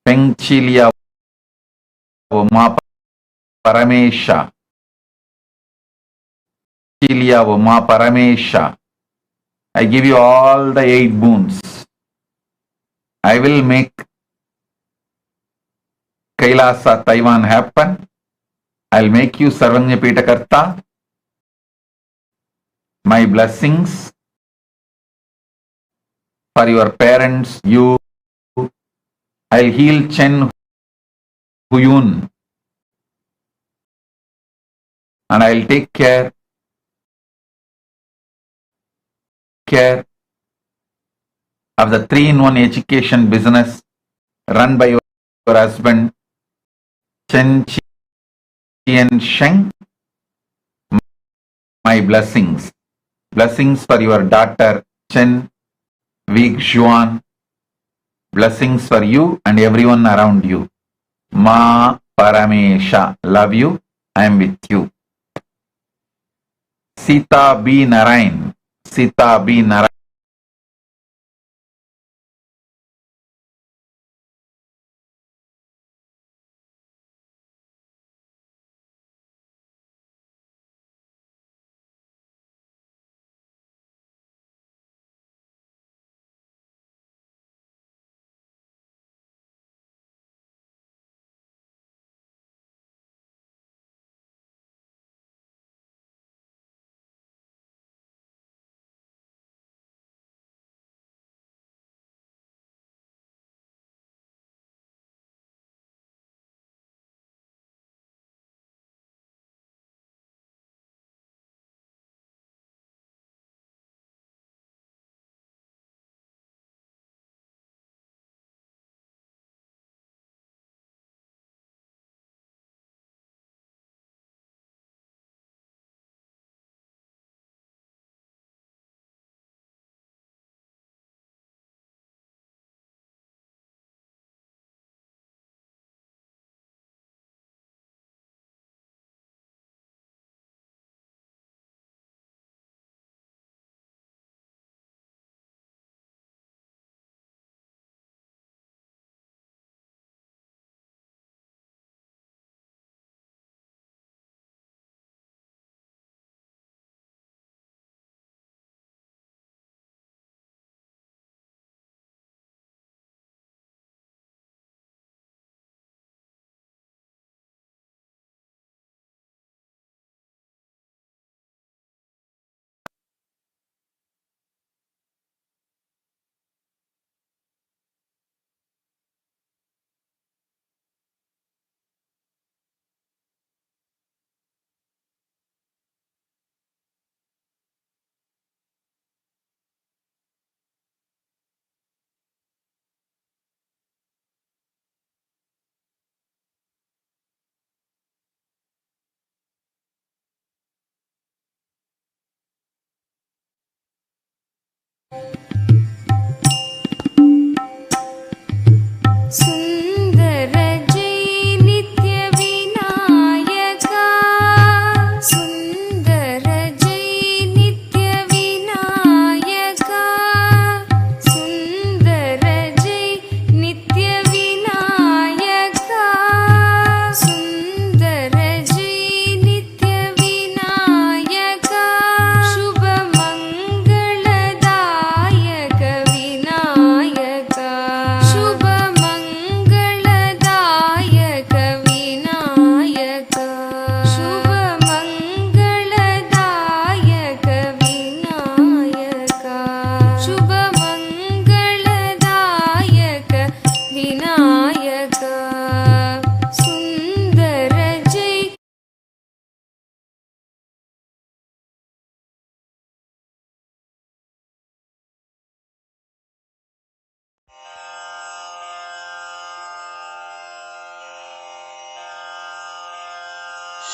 Peng Chilia Ma Paramesha. Chilia Ma Paramesha. I give you all the 8 boons. I will make Kailasa Taiwan happen. I'll make you Sarvanya Pitakarta. My blessings for your parents, you. I'll heal Chen Huyun. And I'll take care of the 3-in-1 education business run by your husband, Chen Chien Sheng. My blessings. Blessings for your daughter, Chen Wig Xuan. Blessings for you and everyone around you. Ma Paramesha. Love you. I am with you. Sita B. Narayan. Sita B. Narayan.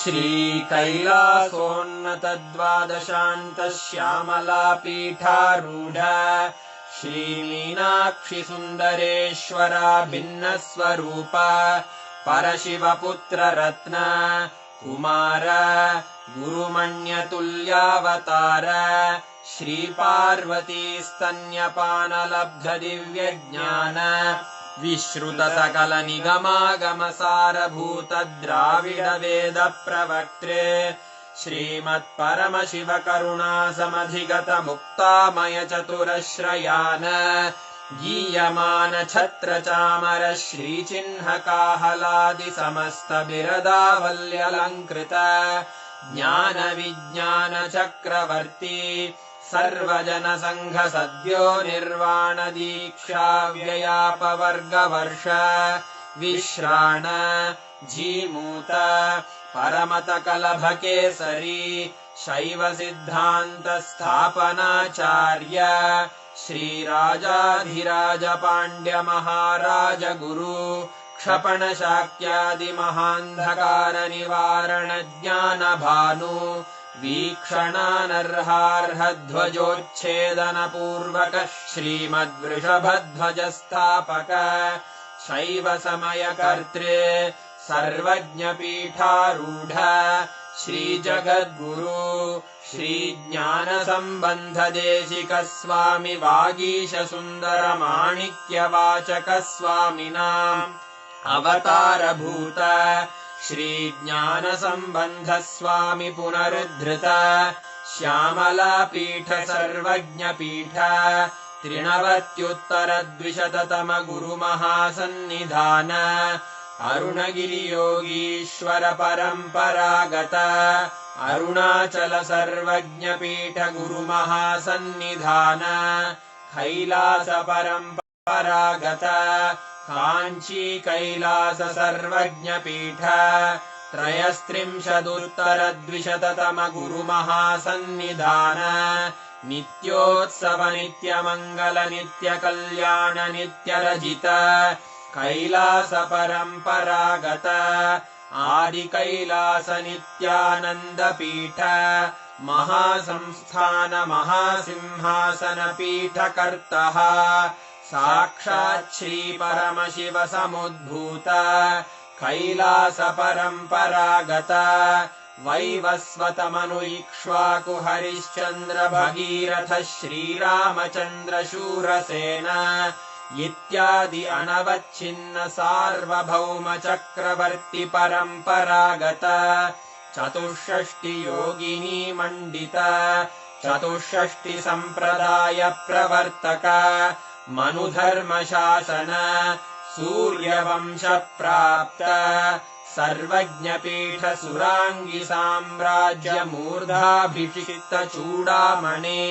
श्रीकैलासोन्नतद्वादशान्तः श्यामलापीठारूढ श्रीमीनाक्षि सुन्दरेश्वरा भिन्नस्वरूप परशिवपुत्ररत्न Kumar गुरुमण्यतुल्यावतार Shri Parvati स्तन्यपानलब्धदिव्यज्ञान विश्रुतसकलनिगमागमसारभूत द्राविडवेद प्रवक्त्रे श्रीमत्परमशिवकरुणासमधिगत मुक्तामय चतुरश्रयान गीयमान छत्रचामर श्रीचिह्नकाहलादि समस्त बिरदावल्यलङ्कृत ज्ञान विज्ञान चक्रवर्ती सर्वजन संघ सद्यो निर्वाण दीक्षा व्ययापवर्गवर्ष विश्राण जीमूत परमत कलभकेसरी शैव सिद्धान्त स्थापनाचार्य श्रीराजाधिराज पाण्ड्य महाराज गुरु क्षपण शाक्यादि महान्धकार निवारण ज्ञान भानु वीक्षणानर्हार्ह ध्वजोच्छेदन पूर्वक श्रीमद्वृषभध्वज स्थापक शैव समय कर्त्रे सर्वज्ञ पीठारूढ श्री जगद्गुरु श्री ज्ञान संबंध देशिक स्वामी वागीश सुंदर माणिक्य वाचक स्वामिनाम् अवतार भूत श्री ज्ञान संबंध स्वामी पुनरुद्धृत श्यामला पीठ सर्वज्ञ पीठ त्रिनवत्युत्तर द्विशततम गुरु महासन्निधान अरुणगिरि योगीश्वर परंपरागत अरुणाचल सर्वज्ञ पीठ गुरु महासन्निधान कैलास परंपरागत कांची कैलास सर्वज्ञ पीठ त्रयस्त्रिंशदुत्तर द्विशततम गुरु महासन्निधान नित्योत्सव नित्य मंगल नित्य कल्याण नित्य रजित कैलास परंपरागत आदि कैलास नित्यानंद पीठ महासंस्थान महासिंहासन पीठ कर्तः साक्षात् श्री परमशिव समुद्भूत कैलास परंपरागत वैवस्वत मनु इक्ष्वाकु हरिश्चंद्र भगीरथ श्रीरामचंद्र शूरसेन इत्यादि अनवच्छिन्न सार्वभौम चक्रवर्ती परंपरागत चतुष्षष्टि योगिनी मंडित चतुष्षष्टि संप्रदाय प्रवर्तक मनुधर्म शासन सूर्यवंश प्राप्त सर्वज्ञ पीठ सुरांगी साम्राज्य मूर्धाभिषिक्त चूड़ामणे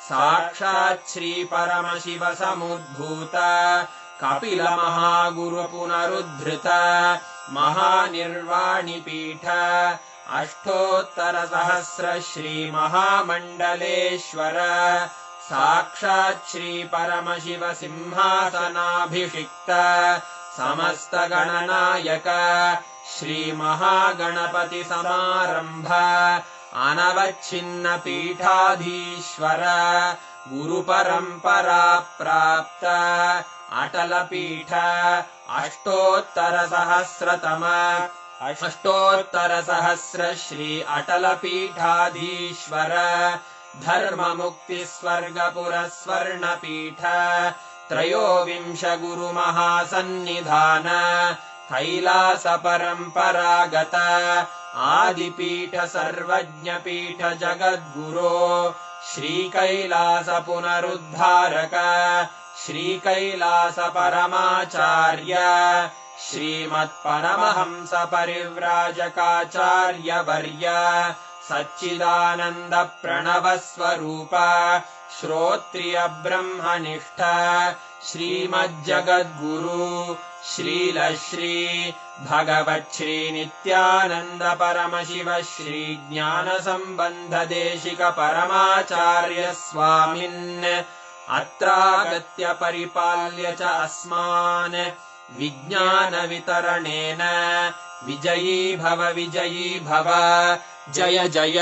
साक्षात् श्री परमशिव समुद्भूत कपिल महागुरु पुनरुद्धृत महानिर्वाणि पीठ अष्टोत्तर सहस्र श्री महामंडलेश्वर साक्षात् श्री परमशिव सिंहासनाभिषिक्त समस्त गणनायक श्री महागणपति समारंभ अनवच्छिन्न पीठाधीश्वर गुरु परंपरा प्राप्त अटल पीठ अष्टोत्तर सहस्र श्री अटल पीठाधीश्वर धर्म मुक्ति स्वर्गपुर स्वर्ण पीठ त्रयोविंश गुरु महासन्निधान कैलास परंपरागत आदिपीठ सर्वज्ञ पीठ जगद्गुरो श्री कैलास पुनरुद्धारक श्री कैलास परमाचार्य श्रीमत्परमहंस परिव्राजकाचार्य वर्य सच्चिदानंद प्रणव स्वरूप श्रोत्रिय ब्रह्मनिष्ठ श्रीमज्जगद्गुरु श्रील श्री भगवत् श्री नित्यानंद परमशिव श्री ज्ञान संबंध देशिक परमाचार्य स्वामिन् अत्रागत्य परिपाल्य च अस्मान् विज्ञान वितरणेन विजयी भव जय जय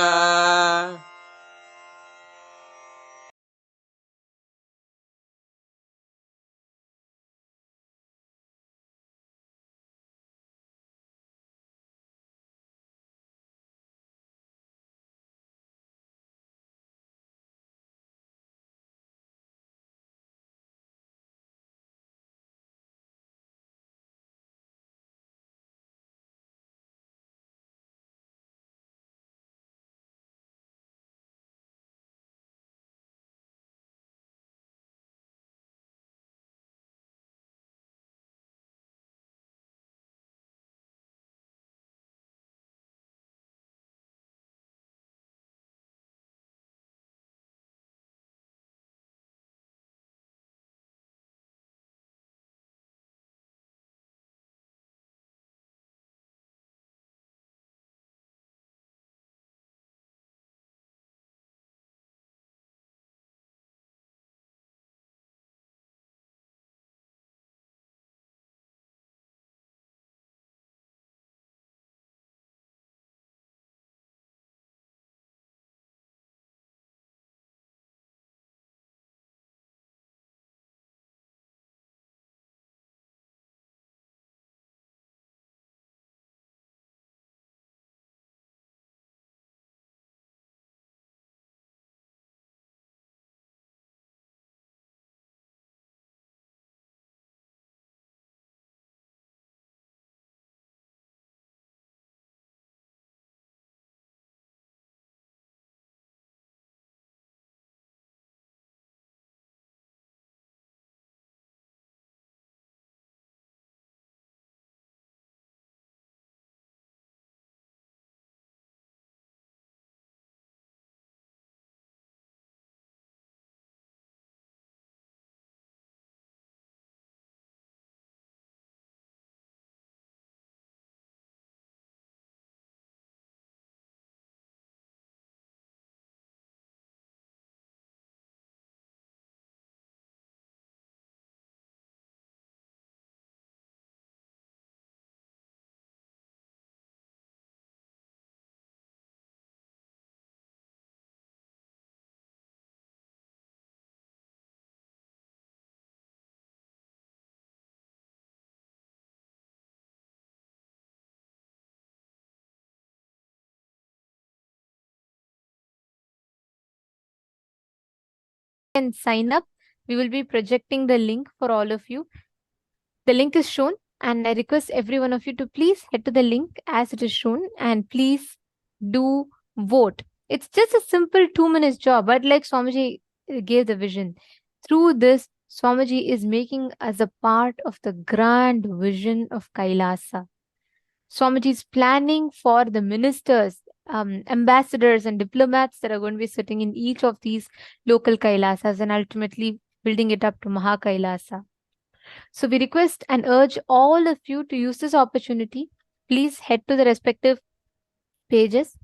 And sign up. We will be projecting the link for all of you. The link is shown, and I request every one of you to please head to the link as it is shown and please do vote. It's just a simple 2 minutes job, but like Swamiji gave the vision, through this, Swamiji is making us a part of the grand vision of Kailasa. Swamiji is planning for the ministers, ambassadors, and diplomats that are going to be sitting in each of these local Kailasas and ultimately building it up to Maha Kailasa. So we request and urge all of you to use this opportunity. Please head to the respective pages